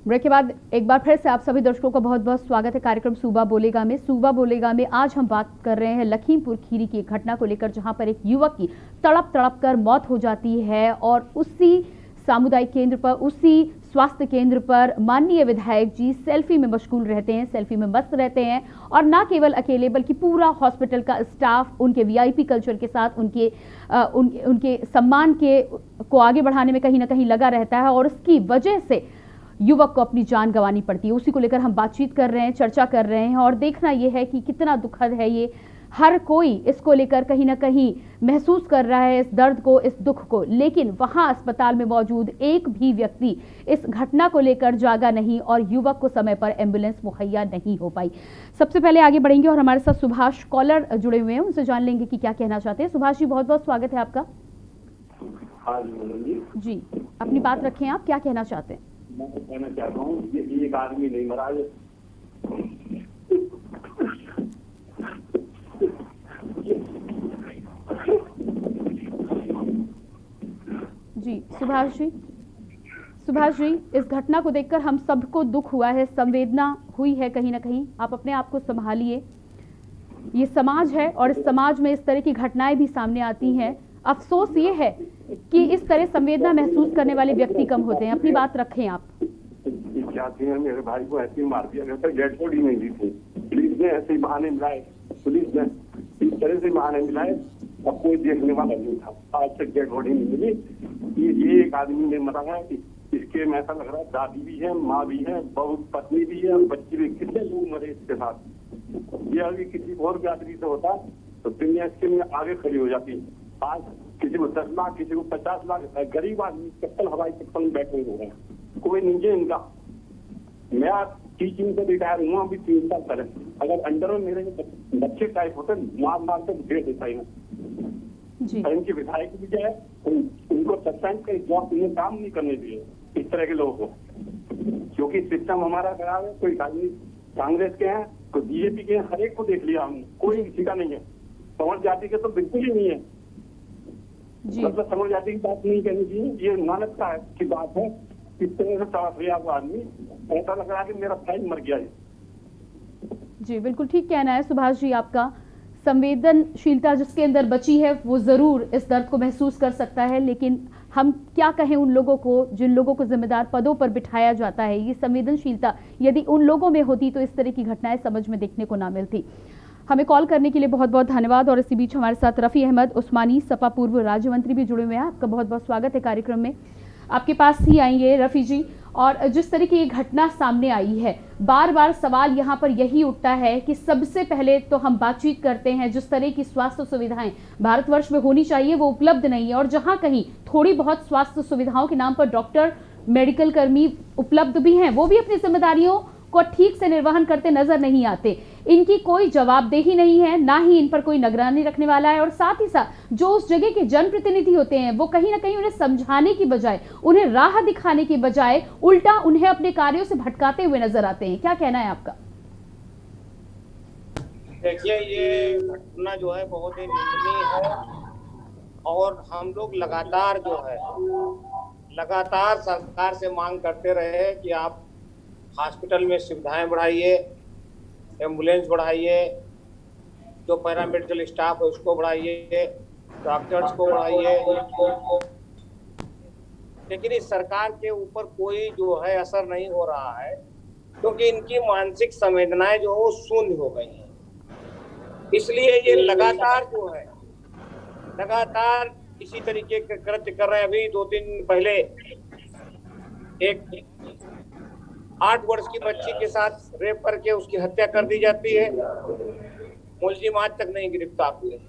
ब्रेक के बाद एक बार फिर से आप सभी दर्शकों का बहुत बहुत स्वागत है कार्यक्रम सूबा बोलेगा में। सूबा बोलेगा में आज हम बात कर रहे हैं लखीमपुर खीरी की एक घटना को लेकर, जहां पर एक युवक की तड़प कर मौत हो जाती है और उसी सामुदायिक केंद्र पर, उसी स्वास्थ्य केंद्र पर माननीय विधायक जी सेल्फी में मशगूल रहते हैं, सेल्फी में मस्त रहते हैं। और ना केवल अकेले बल्कि पूरा हॉस्पिटल का स्टाफ उनके वीआईपी कल्चर के साथ उनके सम्मान को आगे बढ़ाने में कहीं ना कहीं लगा रहता है और उसकी वजह से युवक को अपनी जान गंवानी पड़ती है। उसी को लेकर हम बातचीत कर रहे हैं, चर्चा कर रहे हैं और देखना यह है कि कितना दुखद है ये हर कोई इसको लेकर कहीं ना कहीं महसूस कर रहा है, इस दर्द को, इस दुख को, लेकिन वहां अस्पताल में मौजूद एक भी व्यक्ति इस घटना को लेकर जागा नहीं और युवक को समय पर एम्बुलेंस मुहैया नहीं हो पाई। सबसे पहले आगे बढ़ेंगे और हमारे साथ सुभाष कॉलर जुड़े हुए हैं, उनसे जान लेंगे कि क्या कहना चाहते हैं। सुभाष जी, बहुत बहुत स्वागत है आपका। हाँ जी, अपनी बात रखें, आप क्या कहना चाहते हैं? मैं तो कहना चाहता हूँ कि एक आदमी नहीं मरा है। जी सुभाष जी, इस घटना को देखकर हम सबको दुख हुआ है, संवेदना हुई है कहीं ना कहीं। आप अपने आप को संभालिए, ये समाज है और इस समाज में इस तरह की घटनाएं भी सामने आती हैं। अफसोस ये है कि इस तरह संवेदना महसूस करने वाले व्यक्ति कम होते हैं। अपनी बात रखें आप। चाहते हैं मेरे भाई को ऐसे ही मार दिया गया, डेड बॉडी नहीं दी थी, पुलिस ने ऐसे ही बहाने मिलाए, पुलिस ने इस तरह से बहाने मिलाए, अब कोई देखने वाला नहीं था, आज तक डेड बॉडी नहीं मिली। ये एक आदमी ने मरा है, इसके में ऐसा लग रहा है दादी भी है, माँ भी है, बहू पत्नी भी है, बच्चे भी, कितने लोग मरे इसके साथ। ये अभी किसी और भी आदमी से होता तो दुनिया इसके में आगे खड़ी हो जाती। आज किसी को 10 लाख, किसी को 50 लाख, गरीब आदमी चप्पल हवाई चप्पल में बैठे हुए हैं, कोई नहीं है इनका। मैं टीचिंग से रिटायर हुआ अभी 3 साल पहले, अगर अंडर में मेरे बच्चे टाइप होते मार मार कर भेज देता है। इनके विधायक भी जो है उनको सस्पेंड कर जॉब में काम नहीं करने दिए इस तरह के लोगों को, क्योंकि सिस्टम हमारा खराब है। कोई आदमी कांग्रेस के हैं, कोई बीजेपी के हैं, हर एक को देख लिया हमने, कोई किसी का नहीं है। समझ जाति के तो बिल्कुल ही नहीं है, मतलब समझ जाति की बात नहीं कहनी चाहिए। ये मानवता की बात है। इस तरह से तड़प रहा वो आदमी, ऐसा लग रहा है कि मेरा भाई मर गया है। जी बिल्कुल ठीक कहना है सुभाष जी आपका। संवेदनशीलता जिसके अंदर बची है वो जरूर इस दर्द को महसूस कर सकता है, लेकिन हम क्या कहें उन लोगों को जिन लोगों को जिम्मेदार पदों पर बिठाया जाता है। ये संवेदनशीलता यदि उन लोगों में होती तो इस तरह की घटनाएं समझ में देखने को ना मिलती। हमें कॉल करने के लिए बहुत बहुत धन्यवाद। और इसी बीच हमारे साथ रफ़ी अहमद उस्मानी सपा पूर्व राज्य मंत्री भी जुड़े हुए हैं। आपका बहुत बहुत स्वागत है कार्यक्रम में। आपके पास ही आएंगे रफ़ी जी। और जिस तरह की ये घटना सामने आई है, बार बार सवाल यहाँ पर यही उठता है कि सबसे पहले तो हम बातचीत करते हैं जिस तरह की स्वास्थ्य सुविधाएं भारतवर्ष में होनी चाहिए वो उपलब्ध नहीं है, और जहाँ कहीं थोड़ी बहुत स्वास्थ्य सुविधाओं के नाम पर डॉक्टर, मेडिकल कर्मी उपलब्ध भी हैं, वो भी अपनी जिम्मेदारियों को ठीक से निर्वहन करते नजर नहीं आते। इनकी कोई जवाबदेही नहीं है, ना ही इन पर कोई निगरानी रखने वाला है। और साथ ही साथ जो उस जगह के जनप्रतिनिधि होते हैं वो कहीं ना कहीं उन्हें समझाने की बजाय, उन्हें राह दिखाने की बजाय उल्टा उन्हें अपने कार्यों से भटकाते हुए नजर आते हैं। क्या कहना है आपका? देखिए, ये घटना जो है बहुत ही निंदनीय है और हम लोग लगातार सरकार से मांग करते रहे कि आप हॉस्पिटल में सुविधाएं बढ़ाइए, एम्बुलेंस बढ़ाइए, जो पैरामेडिकल स्टाफ है उसको बढ़ाइए, डॉक्टर्स को बढ़ाइए, लेकिन इस सरकार के ऊपर कोई जो है असर नहीं हो रहा है, क्योंकि इनकी मानसिक संवेदनाएं जो है वो शून्य हो गई हैं। इसलिए ये लगातार इसी तरीके के कृत्य कर रहे हैं। अभी 2-3 दिन पहले एक 8 वर्ष की बच्ची के साथ रेप करके उसकी हत्या कर दी जाती है, मुलजिम आज तक नहीं गिरफ्तार हुए।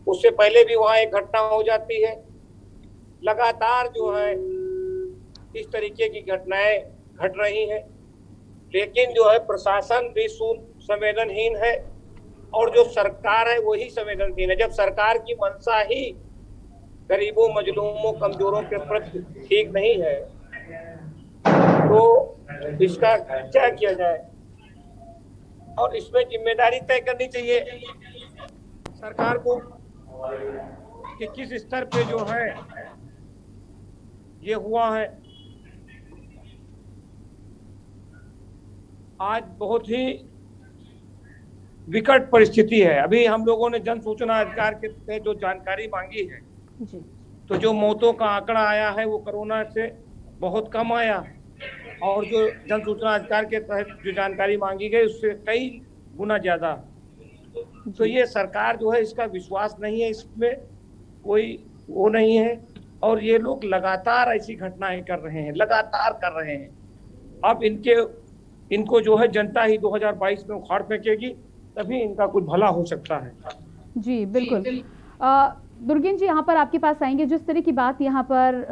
उससे पहले भी वहाँ एक घटना हो जाती है। लगातार जो है इस तरीके की घटनाएं घट रही हैं, लेकिन जो है प्रशासन भी संवेदनहीन है और जो सरकार है वही संवेदनहीन है। जब सरकार की मंशा ही गरीबों, मजलूमों, कमजोरों के प्रति ठीक नहीं है तो इसका क्या किया जाए? और इसमें जिम्मेदारी तय करनी चाहिए सरकार को कि किस स्तर पे जो है ये हुआ है। आज बहुत ही विकट परिस्थिति है। अभी हम लोगों ने जन सूचना अधिकार के तहत जो जानकारी मांगी है जी, तो जो मौतों का आंकड़ा आया है वो कोरोना से बहुत कम आया, और जो जन सूचना अधिकार के तहत जो जानकारी मांगी गई उससे कई गुना ज्यादा। तो ये सरकार जो है इसका विश्वास नहीं है, इसमें कोई वो नहीं है, और ये लोग लगातार ऐसी घटनाएं कर रहे हैं। अब इनको जो है जनता ही 2022 में उखाड़ फेंकेगी, तभी इनका कुछ भला हो सकता है। जी बिल्कुल। दुर्गेन जी यहाँ पर आपके पास आएंगे। जिस तरह की बात यहाँ पर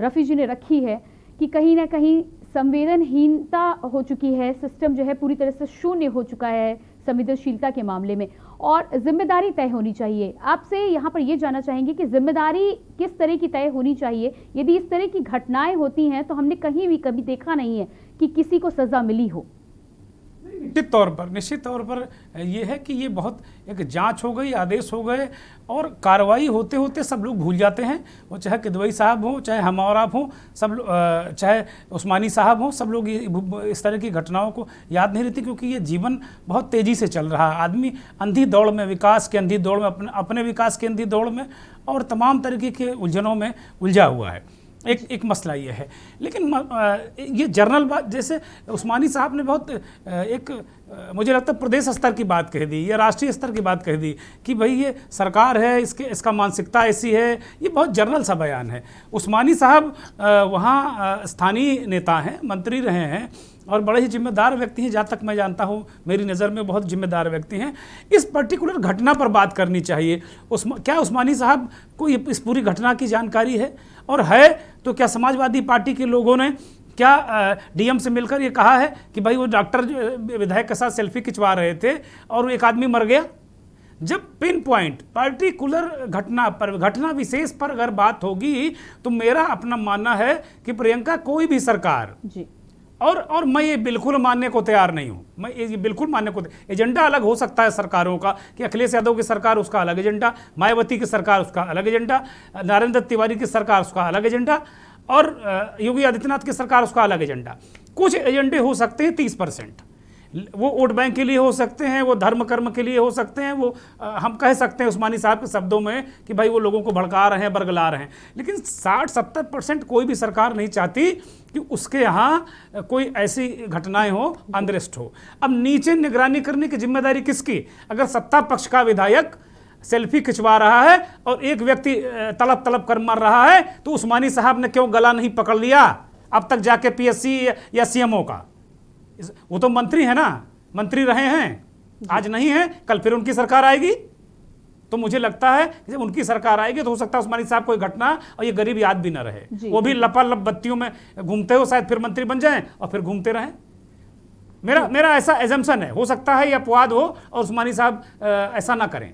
रफ़ी जी ने रखी है कि कहीं ना कहीं संवेदनहीनता हो चुकी है, सिस्टम जो है पूरी तरह से शून्य हो चुका है संवेदनशीलता के मामले में, और जिम्मेदारी तय होनी चाहिए। आपसे यहाँ पर ये जानना चाहेंगे कि जिम्मेदारी किस तरह की तय होनी चाहिए? यदि इस तरह की घटनाएं होती हैं तो हमने कहीं भी कभी देखा नहीं है कि किसी को सजा मिली हो। निश्चित तौर पर ये है कि ये बहुत एक जांच हो गई, आदेश हो गए और कार्रवाई होते होते सब लोग भूल जाते हैं। वो चाहे किदवई साहब हो, चाहे हम और आप हों, सब चाहे उस्मानी साहब हों, सब लोग इस तरह की घटनाओं को याद नहीं रहती, क्योंकि ये जीवन बहुत तेज़ी से चल रहा है। आदमी अंधी दौड़ में, विकास के अंधी दौड़ में, अपने विकास के अंधी दौड़ में और तमाम तरीके के उलझनों में उलझा हुआ है। एक मसला ये है। लेकिन ये जर्नल बात, जैसे उस्मानी साहब ने बहुत मुझे लगता है प्रदेश स्तर की बात कह दी या राष्ट्रीय स्तर की बात कह दी कि भाई ये सरकार है, इसका मानसिकता ऐसी है। ये बहुत जर्नल सा बयान है। उस्मानी साहब वहाँ स्थानीय नेता हैं, मंत्री रहे हैं और बड़े ही जिम्मेदार व्यक्ति हैं। जहाँ तक मैं जानता हूँ, मेरी नज़र में बहुत जिम्मेदार व्यक्ति हैं। इस पर्टिकुलर घटना पर बात करनी चाहिए। क्या उस्मानी साहब को इस पूरी घटना की जानकारी है? और है तो क्या समाजवादी पार्टी के लोगों ने क्या डीएम से मिलकर ये कहा है कि भाई वो डॉक्टर विधायक के साथ सेल्फी खिंचवा रहे थे और एक आदमी मर गया? जब पिन पॉइंट पार्टिकुलर घटना विशेष पर अगर बात होगी तो मेरा अपना मानना है कि प्रियंका कोई भी सरकार जी, और मैं ये बिल्कुल मानने को तैयार नहीं हूँ। मैं ये बिल्कुल मानने को, एजेंडा अलग हो सकता है सरकारों का कि अखिलेश यादव की सरकार उसका अलग एजेंडा, मायावती की सरकार उसका अलग एजेंडा, नरेंद्र तिवारी की सरकार उसका अलग एजेंडा और योगी आदित्यनाथ की सरकार उसका अलग एजेंडा। कुछ एजेंडे हो सकते हैं 30%, वो वोट बैंक के लिए हो सकते हैं, वो धर्म कर्म के लिए हो सकते हैं, वो हम कह सकते हैं उस्मानी साहब के शब्दों में कि भाई वो लोगों को भड़का रहे हैं, बरगला रहे हैं। लेकिन 60-70% कोई भी सरकार नहीं चाहती कि उसके यहाँ कोई ऐसी घटनाएं हो, अनरेस्ट हो। अब नीचे निगरानी करने की जिम्मेदारी किसकी? अगर सत्ता पक्ष का विधायक सेल्फी खिंचवा रहा है और एक व्यक्ति तड़प तड़प कर मर रहा है तो उस्मानी साहब ने क्यों गला नहीं पकड़ लिया अब तक जाके पीएससी या सीएमओ का? वो तो मंत्री है ना, मंत्री रहे हैं, आज नहीं है, कल फिर उनकी सरकार आएगी। तो मुझे लगता है कि जब उनकी सरकार आएगी तो हो सकता है उस्मानी साहब कोई घटना और ये गरीब याद भी ना रहे, वो भी लपालप बत्तियों में घूमते हो, शायद फिर मंत्री बन जाएं और फिर घूमते रहें। मेरा ऐसा एजम्पशन है, हो सकता है या अपवाद हो और उस्मानी साहब ऐसा ना करें।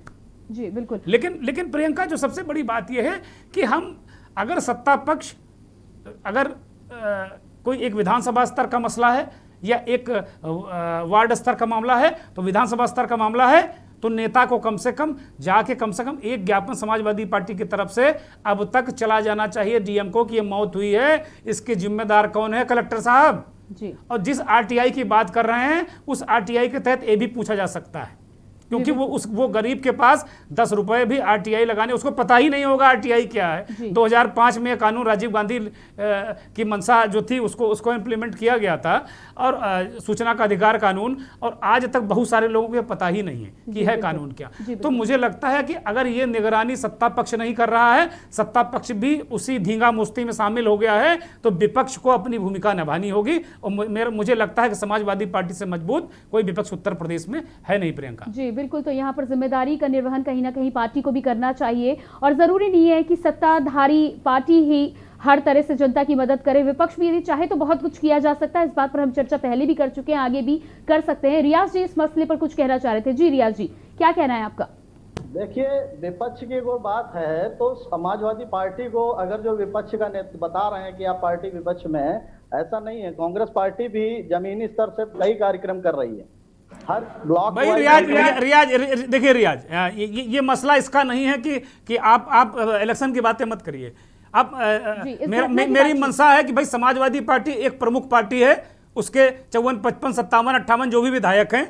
जी बिल्कुल। लेकिन प्रियंका, जो सबसे बड़ी बात यह है कि हम अगर सत्ता पक्ष अगर कोई एक विधानसभा स्तर का मसला है या एक वार्ड स्तर का मामला है, तो विधानसभा स्तर का मामला है तो नेता को कम से कम एक ज्ञापन समाजवादी पार्टी की तरफ से अब तक चला जाना चाहिए डीएम को कि ये मौत हुई है, इसके जिम्मेदार कौन है, कलेक्टर साहब जी। और जिस आरटीआई की बात कर रहे हैं उस आरटीआई के तहत ये भी पूछा जा सकता है, क्योंकि वो गरीब के पास 10 रुपए भी आरटीआई लगाने, उसको पता ही नहीं होगा आरटीआई क्या है। 2005 में कानून राजीव गांधी की मंशा जो थी उसको इम्प्लीमेंट किया गया था और सूचना का अधिकार कानून, और आज तक बहुत सारे लोगों को पता ही नहीं है कि है कानून क्या। तो मुझे लगता है कि अगर ये निगरानी सत्ता पक्ष नहीं कर रहा है, सत्ता पक्ष भी उसी धींगा मुश्ती में शामिल हो गया है, तो विपक्ष को अपनी भूमिका निभानी होगी। और मुझे लगता है कि समाजवादी पार्टी से मजबूत कोई विपक्ष उत्तर प्रदेश में है नहीं। प्रियंका जी बिल्कुल। तो यहाँ पर जिम्मेदारी का निर्वहन कहीं ना कहीं पार्टी को भी करना चाहिए और जरूरी नहीं है कि सत्ताधारी पार्टी ही हर तरह से जनता की मदद करे। विपक्ष भी यदि चाहे तो बहुत कुछ किया जा सकता है। इस बात पर हम चर्चा पहले भी कर चुके हैं, आगे भी कर सकते हैं। रियाज जी इस मसले पर कुछ कहना चाह रहे थे। जी रियाज जी, क्या कहना है आपका? देखिए, विपक्ष की वो बात है तो समाजवादी पार्टी को अगर जो विपक्ष का नेता बता रहे हैं कि आप पार्टी विपक्ष में है, ऐसा नहीं है। कांग्रेस पार्टी भी जमीनी स्तर से कई कार्यक्रम कर रही है, हर ब्लॉक। भाई रियाज देखिए रियाज, ये मसला इसका नहीं है कि आप इलेक्शन की बातें मत करिए। आप मेरी मंशा है कि भाई समाजवादी पार्टी एक प्रमुख पार्टी है, उसके 54, 55, 57, 58 जो भी विधायक हैं,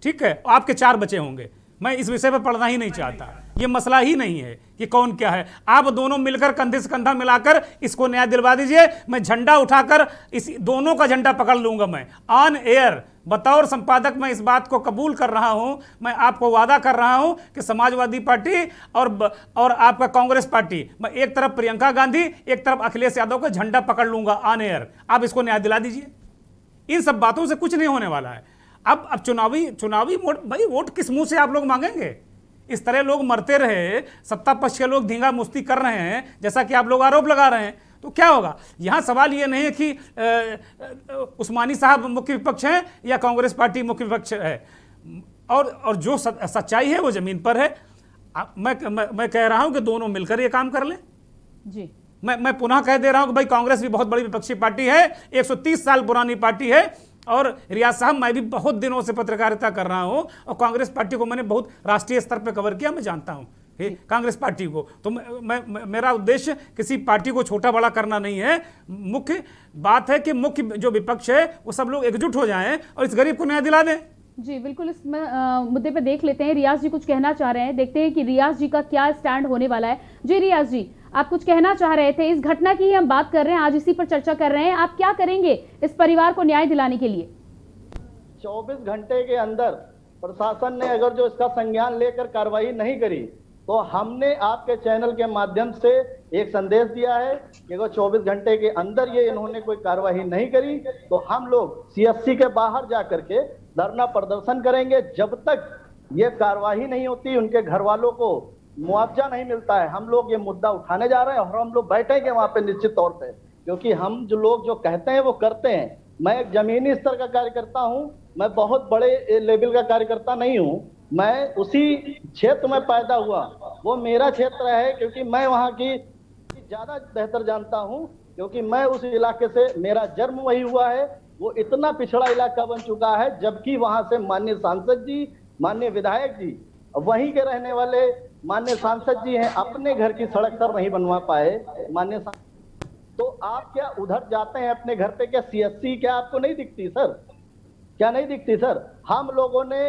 ठीक है, आपके 4 बचे होंगे। मैं इस विषय पर पढ़ना ही नहीं चाहता, ये मसला ही नहीं है कि कौन क्या है। आप दोनों मिलकर कंधे से कंधा मिलाकर इसको न्याय दिलवा दीजिए। मैं झंडा उठाकर इस दोनों का झंडा पकड़ लूंगा। मैं ऑन एयर बतौर संपादक मैं इस बात को कबूल कर रहा हूं। मैं आपको वादा कर रहा हूं कि समाजवादी पार्टी और आपका कांग्रेस पार्टी, मैं एक तरफ प्रियंका गांधी, एक तरफ अखिलेश यादव का झंडा पकड़ लूंगा ऑन एयर। आप इसको न्याय दिला दीजिए। इन सब बातों से कुछ नहीं होने वाला है। अब चुनावी वोट, भाई वोट किस मुंह से आप लोग मांगेंगे? इस तरह लोग मरते रहे, सत्ता पक्ष के लोग धींगा मुस्ती कर रहे हैं जैसा कि आप लोग आरोप लगा रहे हैं, तो क्या होगा? यहाँ सवाल ये नहीं है कि उस्मानी साहब मुख्य विपक्ष हैं या कांग्रेस पार्टी मुख्य विपक्ष है, और जो सच्चाई है वो जमीन पर है। मैं कह रहा हूं कि दोनों मिलकर ये काम कर लें जी। मैं पुनः कह दे रहा हूं कि भाई कांग्रेस भी बहुत बड़ी विपक्षी पार्टी है, 130 साल पुरानी पार्टी है, और रियाज साहब मैं भी बहुत दिनों से पत्रकारिता कर रहा हूं और कांग्रेस पार्टी को मैंने बहुत राष्ट्रीय स्तर पर कवर किया, मैं जानता हूं कांग्रेस पार्टी को। तो मेरा उद्देश्य किसी पार्टी को छोटा बड़ा करना नहीं है, मुख्य बात है कि मुख्य जो विपक्ष है वो सब लोग एकजुट हो जाएं और इस गरीब को न्याय दिला दें। जी बिल्कुल, इस मुद्दे पे देख लेते हैं, रियाज जी कुछ कहना चाह रहे हैं, देखते हैं कि रियाज जी का क्या स्टैंड होने वाला है। जी रियाज जी, आप कुछ कहना चाह रहे थे, इस घटना की हम बात कर रहे हैं, आज इसी पर चर्चा कर रहे हैं, आप क्या करेंगे इस परिवार को न्याय दिलाने के लिए? 24 घंटे के अंदर प्रशासन ने अगर जो इसका संज्ञान लेकर कार्रवाई नहीं करी तो हमने आपके चैनल के माध्यम से एक संदेश दिया है कि अगर 24 घंटे के अंदर ये इन्होंने कोई कार्रवाई नहीं करी तो हम लोग सीएससी के बाहर जा करके धरना प्रदर्शन करेंगे। जब तक ये कार्रवाई नहीं होती, उनके घर वालों को मुआवजा नहीं मिलता है, हम लोग ये मुद्दा उठाने जा रहे हैं और हम लोग बैठेंगे वहां पे निश्चित तौर पे, क्योंकि हम जो लोग जो कहते हैं वो करते हैं। मैं एक जमीनी स्तर का कार्यकर्ता हूं, मैं बहुत बड़े लेवल का कार्यकर्ता नहीं हूं, मैं उसी क्षेत्र में पैदा हुआ, वो मेरा क्षेत्र है, क्योंकि मैं वहाँ की ज्यादा बेहतर जानता हूँ, क्योंकि मैं उस इलाके से, मेरा जन्म वही हुआ है। वो इतना पिछड़ा इलाका बन चुका है, जबकि वहां से माननीय सांसद जी, माननीय विधायक जी, वहीं के रहने वाले माननीय सांसद जी हैं, अपने घर की सड़क तर नहीं बनवा पाए माननीय। तो आप क्या उधर जाते हैं अपने घर पे, क्या सीएससी क्या आपको नहीं दिखती सर? क्या नहीं दिखती सर? हम लोगों ने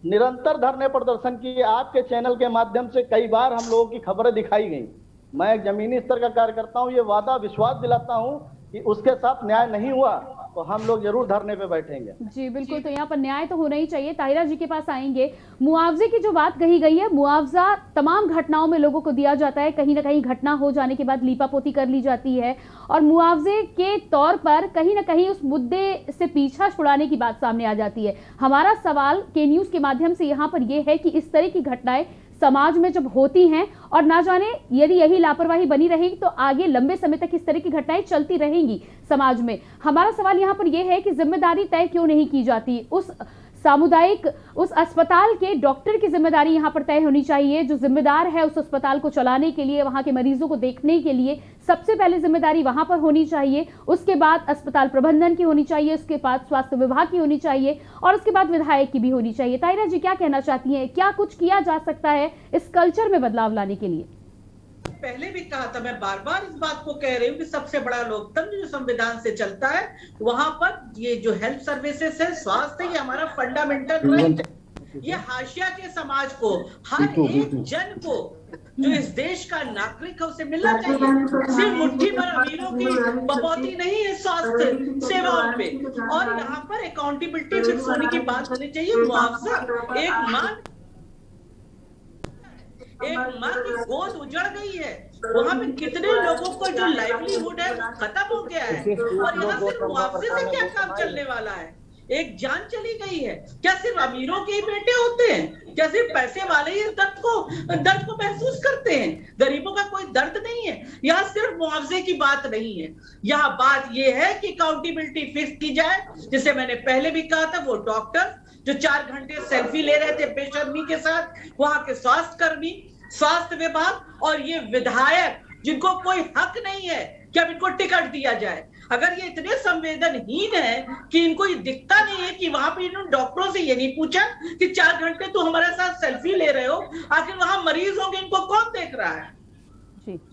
निरंतर धरने प्रदर्शन किए, आपके चैनल के माध्यम से कई बार हम लोगों की खबरें दिखाई गई। मैं एक जमीनी स्तर का कार्यकर्ता हूं, ये वादा विश्वास दिलाता हूं कि उसके साथ न्याय नहीं हुआ तो हम लोग जरूर धरने पे बैठेंगे। जी बिल्कुल, तो यहाँ पर न्याय तो होना ही चाहिए। ताहिरा जी के पास आएंगे। मुआवजे की जो बात कही गई है, मुआवजा तमाम घटनाओं में लोगों को दिया जाता है, कहीं ना कहीं घटना हो जाने के बाद लीपापोती कर ली जाती है और मुआवजे के तौर पर कहीं ना कहीं उस मुद्दे से पीछा छुड़ाने की बात सामने आ जाती है। हमारा सवाल के न्यूज के माध्यम से यहाँ पर यह है कि इस तरह की घटनाएं समाज में जब होती हैं और ना जाने यदि यही लापरवाही बनी रहेगी तो आगे लंबे समय तक इस तरह की घटनाएं चलती रहेंगी समाज में। हमारा सवाल यहाँ पर यह है कि जिम्मेदारी तय क्यों नहीं की जाती? उस सामुदायिक, उस अस्पताल के डॉक्टर की जिम्मेदारी यहाँ पर तय होनी चाहिए, जो जिम्मेदार है उस अस्पताल को चलाने के लिए, वहाँ के मरीजों को देखने के लिए सबसे पहले जिम्मेदारी वहाँ पर होनी चाहिए। उसके बाद अस्पताल प्रबंधन की होनी चाहिए, उसके बाद स्वास्थ्य विभाग की होनी चाहिए और उसके बाद विधायक की भी होनी चाहिए। ताहिरा जी क्या कहना चाहती हैं, क्या कुछ किया जा सकता है इस कल्चर में बदलाव लाने के लिए? पहले भी कहा था, मैं बार बार इस बात को कह रही हूँ कि सबसे बड़ा लोकतंत्र जो संविधान से चलता है, वहां पर ये जो हेल्थ सर्विसेज है, स्वास्थ्य, ये हमारा फंडामेंटल राइट है। ये हाशिया के समाज को, हर एक जन को जो इस देश का नागरिक है उसे मिलना चाहिए। सिर्फ मुट्ठी भर अमीरों की बपौती नहीं है स्वास्थ्य सेवाओं पे, और यहाँ पर अकाउंटेबिलिटी फिक्स होने की बात होनी चाहिए। मुआवजा, एक माँ की गोद उजड़ गई है, वहाँ पे कितने लोगों को जो लाइवलीहुड है वो खत्म हो गया है, और यहाँ सिर्फ मुआवजे से क्या काम चलने वाला है? एक जान चली गई है। क्या सिर्फ अमीरों के ही बेटे होते हैं? क्या सिर्फ पैसे वाले ही दर्द को महसूस करते हैं? गरीबों का कोई दर्द नहीं है। यहाँ सिर्फ मुआवजे की बात नहीं है, यहाँ बात यह है कि अकाउंटेबिलिटी फिक्स की जाए। जिसे मैंने पहले भी कहा था, वो डॉक्टर जो 4 घंटे सेल्फी ले रहे थे बेशर्मी के साथ, वहां के स्वास्थ्य कर्मी, स्वास्थ्य विभाग और ये विधायक जिनको कोई हक नहीं है कि अब इनको टिकट दिया जाए। अगर ये इतने संवेदनहीन है कि इनको ये दिखता नहीं है कि वहां पे इन्होंने डॉक्टरों से ये नहीं पूछा कि 4 घंटे तो हमारे साथ सेल्फी ले रहे हो, आखिर वहां मरीज होंगे, इनको कौन देख रहा है?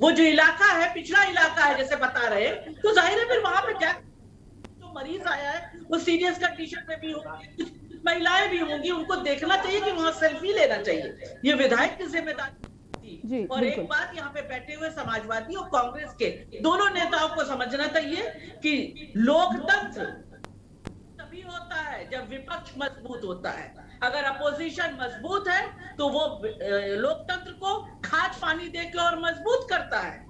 वो जो इलाका है पिछड़ा इलाका है जैसे बता रहे, तो जाहिर है फिर वहां पे जो मरीज आया है वो सीरियस कंडीशन में भी होंगे, महिलाएं भी होंगी, उनको देखना चाहिए कि वहां सेल्फी लेना चाहिए। ये विधायक की जिम्मेदारी थी। और एक बात यहाँ पे बैठे हुए समाजवादी और कांग्रेस के दोनों नेताओं को समझना चाहिए कि लोकतंत्र तभी होता है जब विपक्ष मजबूत होता है। अगर अपोजिशन मजबूत है तो वो लोकतंत्र को खाद पानी देकर और मजबूत करता है।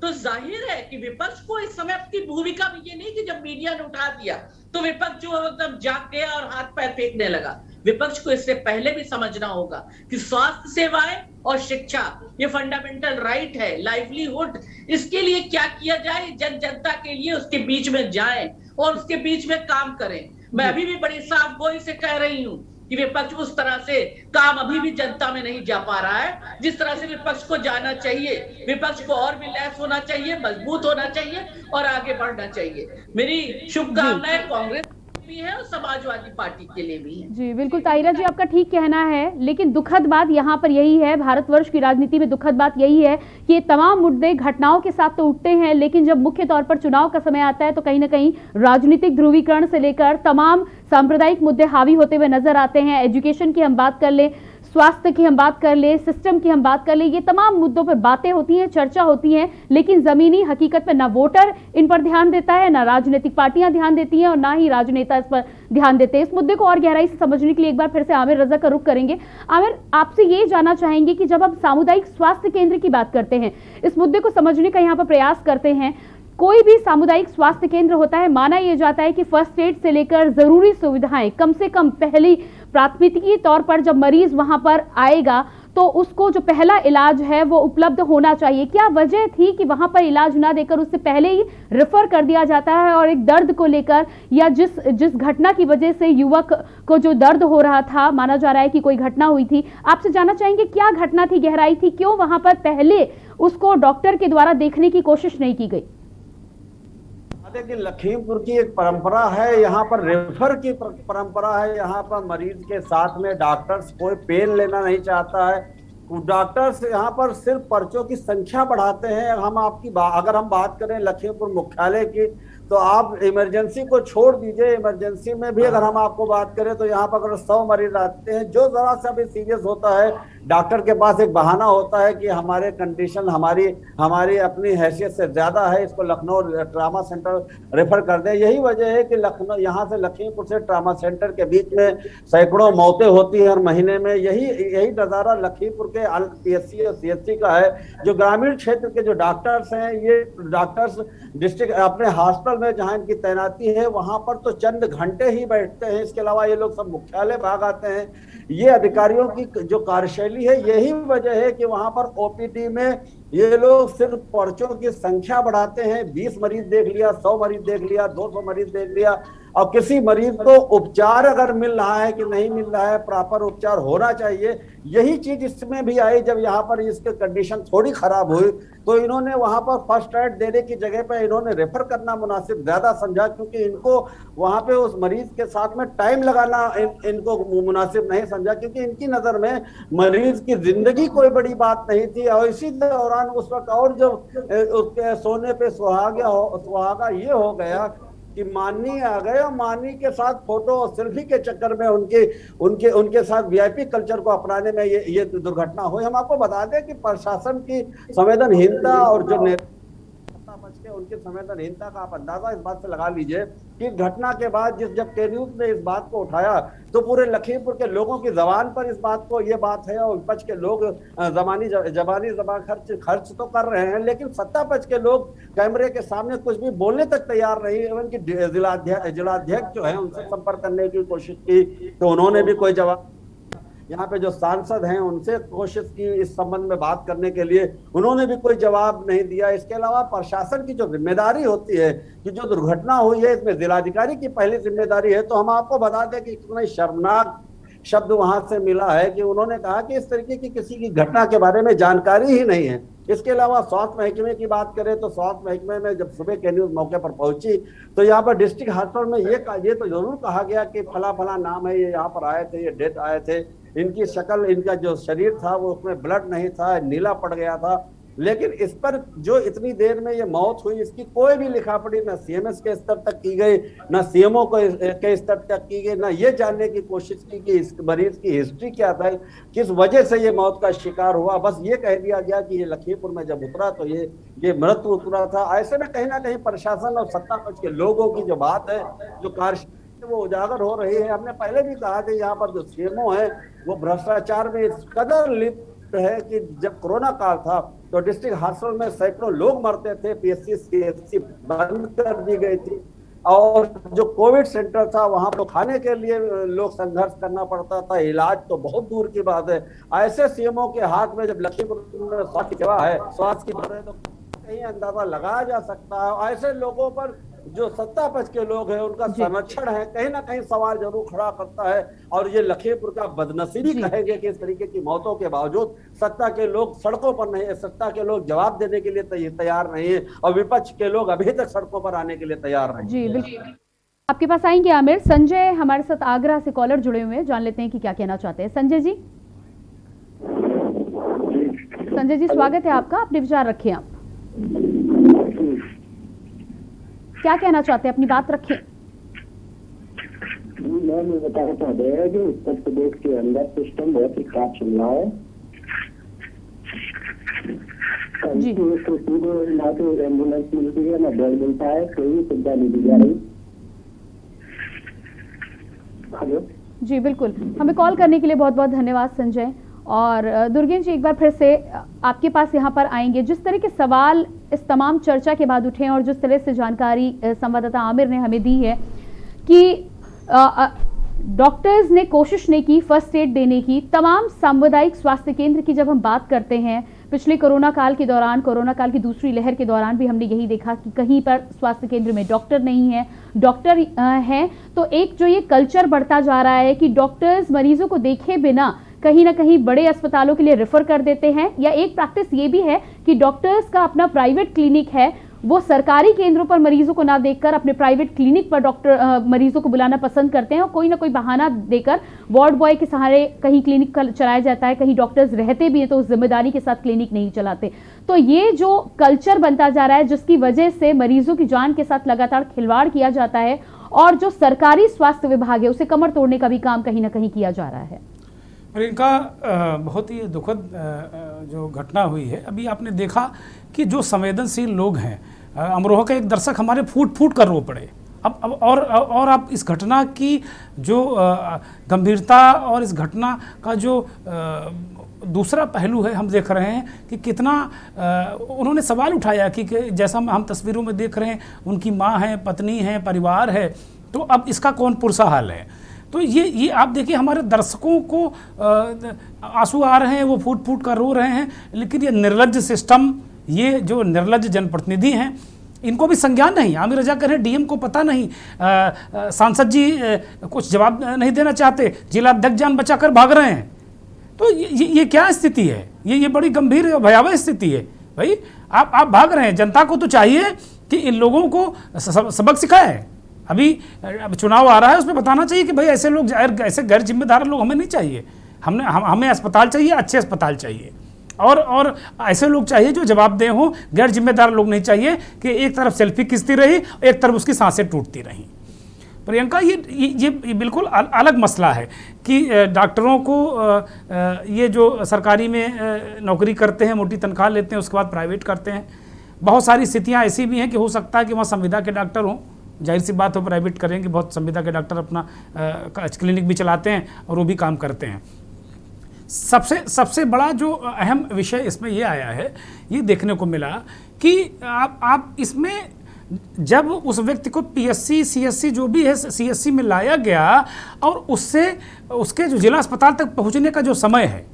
तो जाहिर है कि विपक्ष को इस समय अपनी भूमिका में ये नहीं कि जब मीडिया ने उठा दिया तो विपक्ष जो एकदम जाग गया और हाथ पैर फेंकने लगा। विपक्ष को इससे पहले भी समझना होगा कि स्वास्थ्य सेवाएं और शिक्षा ये फंडामेंटल राइट है, लाइवलीहुड, इसके लिए क्या किया जाए, जनता के लिए उसके बीच में जाएं और उसके बीच में काम करें। मैं अभी भी बड़ी साफ गोई से कह रही हूँ कि विपक्ष उस तरह से काम अभी भी जनता में नहीं जा पा रहा है जिस तरह से विपक्ष को जाना चाहिए। विपक्ष को और भी लैस होना चाहिए, मजबूत होना चाहिए और आगे बढ़ना चाहिए। मेरी शुभकामनाएं कांग्रेस भी है और समाजवादी पार्टी के लिए भी है। जी बिल्कुल ताहिरा जी, आपका ठीक कहना है, लेकिन दुखद बात यहाँ पर यही है, भारतवर्ष की राजनीति में दुखद बात यही है कि ये तमाम मुद्दे घटनाओं के साथ तो उठते हैं, लेकिन जब मुख्य तौर पर चुनाव का समय आता है तो कहीं ना कहीं राजनीतिक ध्रुवीकरण से लेकर तमाम सांप्रदायिक मुद्दे हावी होते हुए नजर आते हैं। एजुकेशन की हम बात कर लें, स्वास्थ्य की हम बात कर ले, सिस्टम की हम बात कर ले, ये तमाम मुद्दों पर बातें होती हैं, चर्चा होती है, लेकिन जमीनी हकीकत में ना वोटर इन पर ध्यान देता है, ना राजनीतिक पार्टियां ध्यान देती हैं और ना ही राजनेता इस पर ध्यान देते हैं। इस मुद्दे को और गहराई से समझने के लिए एक बार फिर से आमिर रजा का रुख करेंगे। आमिर, आपसे ये जानना चाहेंगे कि जब आप सामुदायिक स्वास्थ्य केंद्र की बात करते हैं, इस मुद्दे को समझने का यहाँ पर प्रयास करते हैं, कोई भी सामुदायिक स्वास्थ्य केंद्र होता है, माना यह जाता है कि फर्स्ट एड से लेकर जरूरी सुविधाएं कम से कम पहली प्राथमिकता तौर पर जब मरीज वहां पर आएगा तो उसको जो पहला इलाज है वो उपलब्ध होना चाहिए। क्या वजह थी कि वहां पर इलाज ना देकर उससे पहले ही रेफर कर दिया जाता है और एक दर्द को लेकर या जिस घटना की वजह से युवक को जो दर्द हो रहा था, माना जा रहा है कि कोई घटना हुई थी, आपसे जानना चाहेंगे क्या घटना थी, गहराई थी, क्यों वहां पर पहले उसको डॉक्टर के द्वारा देखने की कोशिश नहीं की गई? कि लखीमपुर की एक परंपरा है, यहाँ पर रेफर की परंपरा है। यहाँ पर मरीज के साथ में डॉक्टर्स कोई पेन लेना नहीं चाहता है। डॉक्टर्स यहाँ पर सिर्फ पर्चों की संख्या बढ़ाते हैं। अगर हम बात करें लखीमपुर मुख्यालय की, तो आप इमरजेंसी को छोड़ दीजिए, इमरजेंसी में भी अगर हम आपको बात करें तो यहाँ पर अगर 100 मरीज आते हैं, जो जरा सा भी सीरियस होता है, डॉक्टर के पास एक बहाना होता है कि हमारे कंडीशन हमारी अपनी हैसियत से ज्यादा है, इसको लखनऊ ट्रामा सेंटर रेफर कर दें। यही वजह है कि लखनऊ यहाँ से लखीमपुर से ट्रामा सेंटर के बीच में सैकड़ों मौतें होती हैं हर महीने में। यही नज़ारा लखीमपुर के PSC और CHC का है। जो ग्रामीण क्षेत्र के जो डॉक्टर्स हैं, ये डॉक्टर्स डिस्ट्रिक्ट अपने हॉस्पिटल में जहां इनकी तैनाती है वहां पर तो चंद घंटे ही बैठते हैं, इसके अलावा ये लोग सब मुख्यालय भाग आते हैं। ये अधिकारियों की जो कार्यशैली है, यही वजह है कि वहां पर OPD में ये लोग सिर्फ पर्चों की संख्या बढ़ाते हैं। 20 मरीज देख लिया, 100 मरीज देख लिया, 200 मरीज देख लिया, और किसी मरीज को उपचार अगर मिल रहा है कि नहीं मिल रहा है, प्रॉपर उपचार होना चाहिए। यही चीज इसमें भी आई जब यहाँ पर इसके कंडीशन थोड़ी खराब हुई तो इन्होंने वहां पर फर्स्ट एड देने की जगह पर इन्होंने रेफर करना मुनासिब ज्यादा समझा, क्योंकि इनको वहां पे उस मरीज के साथ में टाइम लगाना इनको मुनासिब नहीं समझा, क्योंकि इनकी नजर में मरीज की जिंदगी कोई बड़ी बात नहीं थी। और इसी दौरान उस वक्त और जो उसके सोने पे सुहागा ये हो गया कि मानी आ गए और मानी के साथ फोटो और सेल्फी के चक्कर में उनके साथ VIP कल्चर को अपनाने में ये दुर्घटना हुई। हम आपको बता दें कि प्रशासन की संवेदनहीनता और जो उनकी संवेदनहीनता का आप अंदाजा इस बात से लगा लीजिए कि घटना के बाद जब के न्यूज ने इस बात को उठाया तो पूरे लखीमपुर के लोगों की जबान पर इस बात को ये बात है, और विपक्ष के लोग जबानी खर्च तो कर रहे हैं, लेकिन सत्ता पक्ष के लोग कैमरे के सामने कुछ भी बोलने तक तैयार नहीं है। उनकी जिलाध्यक्ष जो है उनसे संपर्क करने की कोशिश की तो उन्होंने भी कोई जवाब, यहाँ पे जो सांसद हैं उनसे कोशिश की इस संबंध में बात करने के लिए, उन्होंने भी कोई जवाब नहीं दिया। इसके अलावा प्रशासन की जो जिम्मेदारी होती है कि जो दुर्घटना हुई है इसमें जिलाधिकारी की पहली जिम्मेदारी है। तो हम आपको बता दें कि इतना शर्मनाक शब्द वहां से मिला है कि उन्होंने कहा कि इस तरीके की किसी की घटना के बारे में जानकारी ही नहीं है। इसके अलावा स्वास्थ्य महकमे की बात करें तो स्वास्थ्य महकमे में जब सुबह के न्यूज मौके पर पहुंची तो यहाँ पर डिस्ट्रिक्ट हॉस्पिटल में ये तो जरूर कहा गया कि फला नाम है, ये यहाँ पर आए थे, ये डेथ आए थे, इनकी शक्ल, इनका जो शरीर था वो उसमें ब्लड नहीं था, नीला पड़ गया था। लेकिन इस पर जो इतनी देर में ये मौत हुई इसकी कोई भी लिखापढ़ी न CMS के स्तर तक की गई, न CMO के स्तर तक की गई, न ये जानने की कोशिश की कि इस मरीज की हिस्ट्री क्या था, किस वजह से ये मौत का शिकार हुआ। बस ये कह दिया गया कि ये लखीमपुर में जब उतरा तो ये मृत्यु उतरा था। ऐसे में कहीं ना कहीं प्रशासन और सत्ता पक्ष के लोगों की जो बात है, जो कार्य वो उजागर हो रही है। हमने पहले भी कहा कि यहाँ पर जो CMO है वो भ्रष्टाचार में इस कदर लिप्त है कि जब कोरोना काल था तो डिस्ट्रिक्ट हॉस्पिटल में सैकड़ों लोग मरते थे, PSC CHC बंद कर दी गई थी। और जो कोविड सेंटर था वहां पर खाने के लिए लोग संघर्ष करना पड़ता था, इलाज तो बहुत दूर की बात है। ऐसे सीएमओ के हाथ में जब लखीमपुर में स्वास्थ्य सेवा है, स्वास्थ्य की बात है, तो कहीं अंदाजा लगाया जा सकता है। ऐसे लोगों पर जो सत्ता पक्ष के लोग हैं उनका संरक्षण है, कहीं ना कहीं सवाल जरूर खड़ा करता है। और ये लखीमपुर का बदनसीबी कहेंगे कि इस तरीके की मौतों के बावजूद सत्ता के लोग सड़कों पर नहीं है, सत्ता के लोग जवाब देने के लिए तैयार नहीं है और विपक्ष के लोग अभी तक सड़कों पर आने के लिए तैयार नहीं। जी बिल्कुल, आपके पास आएंगे आमिर। संजय हमारे साथ आगरा से कॉलर जुड़े हुए हैं, जान लेते हैं कि क्या कहना चाहते हैं। संजय जी, संजय जी स्वागत है आपका, अपने विचार रखिए। आप क्या कहना चाहते हैं, अपनी बात रखें। मैं बताना चाहते हैं कि उत्तर प्रदेश के अंदर सिस्टम बहुत ही खराब चल रहा है जी। ना तो एम्बुलेंस मिलती है, ना बेड मिलता है, कोई सुविधा नहीं दी जा रही। हेलो जी बिल्कुल, हमें कॉल करने के लिए बहुत बहुत धन्यवाद संजय। और दुर्गेश जी, एक बार फिर से आपके पास यहाँ पर आएंगे। जिस तरह के सवाल इस तमाम चर्चा के बाद उठे हैं और जिस तरह से जानकारी संवाददाता आमिर ने हमें दी है कि डॉक्टर्स ने कोशिश नहीं की फर्स्ट एड देने की, तमाम सामुदायिक स्वास्थ्य केंद्र की जब हम बात करते हैं, पिछले कोरोना काल के दौरान, कोरोना काल की दूसरी लहर के दौरान भी हमने यही देखा कि कहीं पर स्वास्थ्य केंद्र में डॉक्टर नहीं है, डॉक्टर हैं तो एक जो ये कल्चर बढ़ता जा रहा है कि डॉक्टर्स मरीजों को देखे बिना कहीं ना कहीं बड़े अस्पतालों के लिए रेफर कर देते हैं, या एक प्रैक्टिस ये भी है कि डॉक्टर्स का अपना प्राइवेट क्लिनिक है, वो सरकारी केंद्रों पर मरीजों को ना देखकर अपने प्राइवेट क्लिनिक पर डॉक्टर मरीजों को बुलाना पसंद करते हैं और कोई ना कोई बहाना देकर वार्ड बॉय के सहारे कहीं क्लिनिक चलाया जाता है, कहीं डॉक्टर्स रहते भी हैं तो उस जिम्मेदारी के साथ क्लिनिक नहीं चलाते। तो ये जो कल्चर बनता जा रहा है जिसकी वजह से मरीजों की जान के साथ लगातार खिलवाड़ किया जाता है और जो सरकारी स्वास्थ्य विभाग है उसे कमर तोड़ने का भी काम कहीं ना कहीं किया जा रहा है। इनका बहुत ही दुखद जो घटना हुई है, अभी आपने देखा कि जो संवेदनशील लोग हैं, अमरोहा का एक दर्शक हमारे फूट कर रो पड़े। अब और आप इस घटना की जो गंभीरता और इस घटना का जो दूसरा पहलू है हम देख रहे हैं कि कितना उन्होंने सवाल उठाया कि जैसा हम तस्वीरों में देख रहे हैं, उनकी माँ है, पत्नी है, परिवार है, तो अब इसका कौन पुरसा हाल है। तो ये आप देखिए हमारे दर्शकों को आंसू आ रहे हैं, वो फूट कर रो रहे हैं, लेकिन ये निर्लज्ज सिस्टम, ये जो निर्लज्ज जनप्रतिनिधि हैं, इनको भी संज्ञान नहीं। आमिर रजा कह रहे हैं डीएम को पता नहीं, सांसद जी कुछ जवाब नहीं देना चाहते, जिला अध्यक्ष जान बचाकर भाग रहे हैं। तो ये क्या स्थिति है, ये बड़ी गंभीर भयावह स्थिति है। भाई आप भाग रहे हैं, जनता को तो चाहिए कि इन लोगों को सबक सिखाए। अभी चुनाव आ रहा है, उसमें बताना चाहिए कि भाई ऐसे लोग, ऐसे गैर जिम्मेदार लोग हमें नहीं चाहिए, हमें अस्पताल चाहिए, अच्छे अस्पताल चाहिए, और ऐसे लोग चाहिए जो जवाबदेह हों। गैर जिम्मेदार लोग नहीं चाहिए कि एक तरफ सेल्फी खींचती रही, एक तरफ उसकी सांसें टूटती रहीं। प्रियंका, ये बिल्कुल अलग मसला है कि डॉक्टरों को ये जो सरकारी में नौकरी करते हैं, मोटी तनख्वाह लेते हैं, उसके बाद प्राइवेट करते हैं। बहुत सारी स्थितियाँ ऐसी भी हैं कि हो सकता है कि वहाँ संविदा के डॉक्टर हों, जाहिर सी बात हो प्राइवेट करेंगे, बहुत संविदा के डॉक्टर अपना क्लिनिक भी चलाते हैं और वो भी काम करते हैं। सबसे बड़ा जो अहम विषय इसमें ये आया है, ये देखने को मिला कि आप इसमें जब उस व्यक्ति को पीएससी सीएससी जो भी है सीएससी में लाया गया और उसके जो जिला अस्पताल तक पहुंचने का जो समय है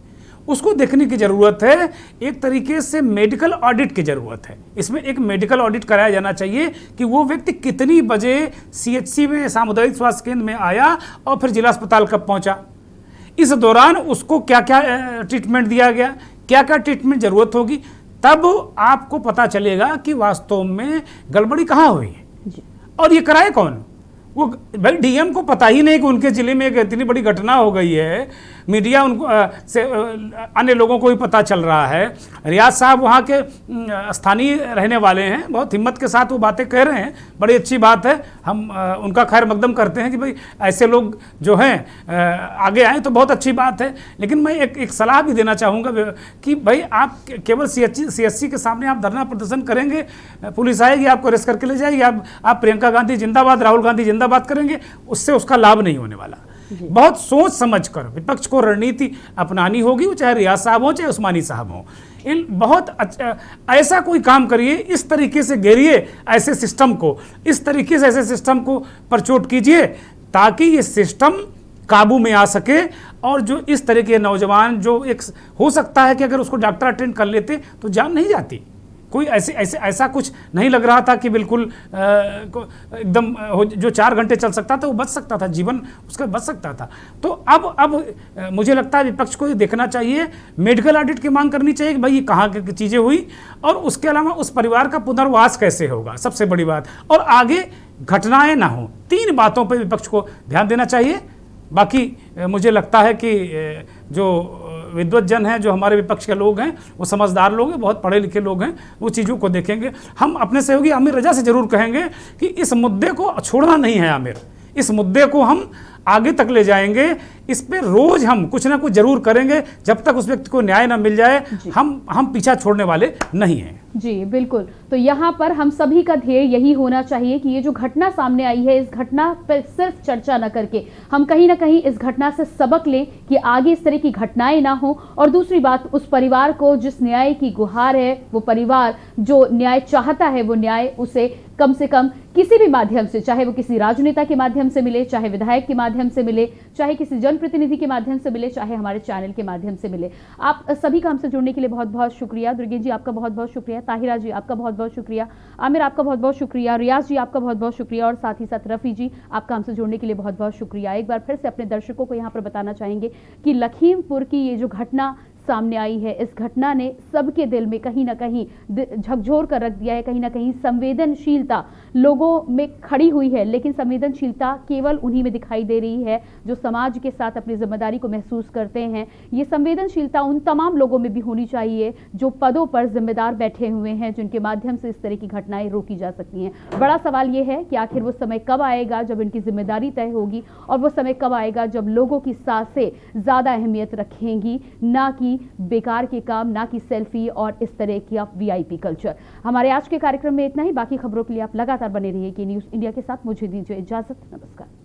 उसको देखने की ज़रूरत है। एक तरीके से मेडिकल ऑडिट की ज़रूरत है। इसमें एक मेडिकल ऑडिट कराया जाना चाहिए कि वो व्यक्ति कितनी बजे सीएचसी में, सामुदायिक स्वास्थ्य केंद्र में आया और फिर जिला अस्पताल कब पहुंचा, इस दौरान उसको क्या क्या ट्रीटमेंट दिया गया, क्या क्या ट्रीटमेंट ज़रूरत होगी, तब आपको पता चलेगा कि वास्तव में गड़बड़ी कहाँ हुई है। और ये कराए कौन? वो भाई डीएम को पता ही नहीं कि उनके ज़िले में एक इतनी बड़ी घटना हो गई है। मीडिया उनको से अन्य लोगों को भी पता चल रहा है। रियाज साहब वहाँ के स्थानीय रहने वाले हैं, बहुत हिम्मत के साथ वो बातें कह रहे हैं, बड़ी अच्छी बात है। हम उनका खैर मकदम करते हैं कि भाई ऐसे लोग जो हैं आगे आए तो बहुत अच्छी बात है। लेकिन मैं एक सलाह भी देना चाहूँगा कि भाई आप केवल सीएचसी के सामने आप धरना प्रदर्शन करेंगे, पुलिस आएगी, आपको अरेस्ट करके ले जाएगी, आप प्रियंका गांधी जिंदाबाद, राहुल गांधी जिंदाबाद करेंगे, उससे उसका लाभ नहीं होने वाला। बहुत सोच समझ कर विपक्ष को रणनीति अपनानी होगी, वो चाहे रियाज साहब हो चाहे उस्मानी साहब हो। बहुत अच्छा ऐसा कोई काम करिए, इस तरीके से घेरिए ऐसे सिस्टम को, इस तरीके से ऐसे सिस्टम को परचोट कीजिए ताकि ये सिस्टम काबू में आ सके। और जो इस तरह के नौजवान जो एक हो सकता है कि अगर उसको डॉक्टर अटेंड कर लेते तो जान नहीं जाती, कोई ऐसा कुछ नहीं लग रहा था कि बिल्कुल एकदम जो 4 घंटे चल सकता था वो बच सकता था, जीवन उसका बच सकता था। तो अब मुझे लगता है विपक्ष को ये देखना चाहिए, मेडिकल ऑडिट की मांग करनी चाहिए कि भाई ये कहाँ की चीज़ें हुई और उसके अलावा उस परिवार का पुनर्वास कैसे होगा, सबसे बड़ी बात, और आगे घटनाएं ना हो। 3 बातों पर विपक्ष को ध्यान देना चाहिए। बाकी मुझे लगता है कि जो विद्वत जन हैं, जो हमारे विपक्ष के लोग हैं, वो समझदार लोग हैं, बहुत पढ़े लिखे लोग हैं, वो चीज़ों को देखेंगे। हम अपने सहयोगी आमिर रजा से ज़रूर कहेंगे कि इस मुद्दे को छोड़ना नहीं है आमिर, इस मुद्दे को हम आगे तक ले जाएंगे, इस पे रोज हम कुछ ना कुछ जरूर करेंगे, जब तक उस व्यक्ति को न्याय ना मिल जाए हम पीछा छोड़ने वाले नहीं हैं। जी बिल्कुल। तो यहाँ पर हम सभी का ध्येय यही होना चाहिए कि ये जो घटना सामने आई है, इस घटना पर सिर्फ चर्चा न करके हम कहीं ना कहीं इस घटना से सबक लें कि आगे इस तरह की घटनाएं ना हो। और दूसरी बात, उस परिवार को जिस न्याय की गुहार है, वो परिवार जो न्याय चाहता है, वो न्याय उसे कम से कम किसी भी माध्यम से, चाहे वो किसी राजनेता के माध्यम से मिले, चाहे विधायक के माध्यम से मिले, चाहे किसी जनप्रतिनिधि के माध्यम से मिले, चाहे हमारे चैनल के माध्यम से मिले। आप सभी का हमसे जुड़ने के लिए बहुत बहुत शुक्रिया। दुर्गेश जी आपका बहुत बहुत शुक्रिया, ताहिरा जी आपका बहुत बहुत शुक्रिया, आमिर आपका बहुत बहुत शुक्रिया, रियाज जी आपका बहुत बहुत शुक्रिया, और साथ ही साथ रफ़ी जी आपका हमसे जुड़ने के लिए बहुत बहुत शुक्रिया। एक बार फिर से अपने दर्शकों को यहाँ पर बताना चाहेंगे कि लखीमपुर की ये जो घटना सामने आई है, इस घटना ने सबके दिल में कहीं ना कहीं झकझोर कर रख दिया है। कहीं ना कहीं संवेदनशीलता लोगों में खड़ी हुई है, लेकिन संवेदनशीलता केवल उन्हीं में दिखाई दे रही है जो समाज के साथ अपनी जिम्मेदारी को महसूस करते हैं। ये संवेदनशीलता उन तमाम लोगों में भी होनी चाहिए जो पदों पर जिम्मेदार बैठे हुए हैं, जिनके माध्यम से इस तरह की घटनाएं रोकी जा सकती हैं। बड़ा सवाल ये है कि आखिर वो समय कब आएगा जब इनकी जिम्मेदारी तय होगी, और वो समय कब आएगा जब लोगों की सांसें ज़्यादा अहमियत रखेंगी, ना कि बेकार के काम, ना कि सेल्फी और इस तरह की VIP कल्चर। हमारे आज के कार्यक्रम में इतना ही। बाकी खबरों के लिए आप लगातार बने रहिए के न्यूज़ इंडिया के साथ। मुझे दीजिए इजाजत, नमस्कार।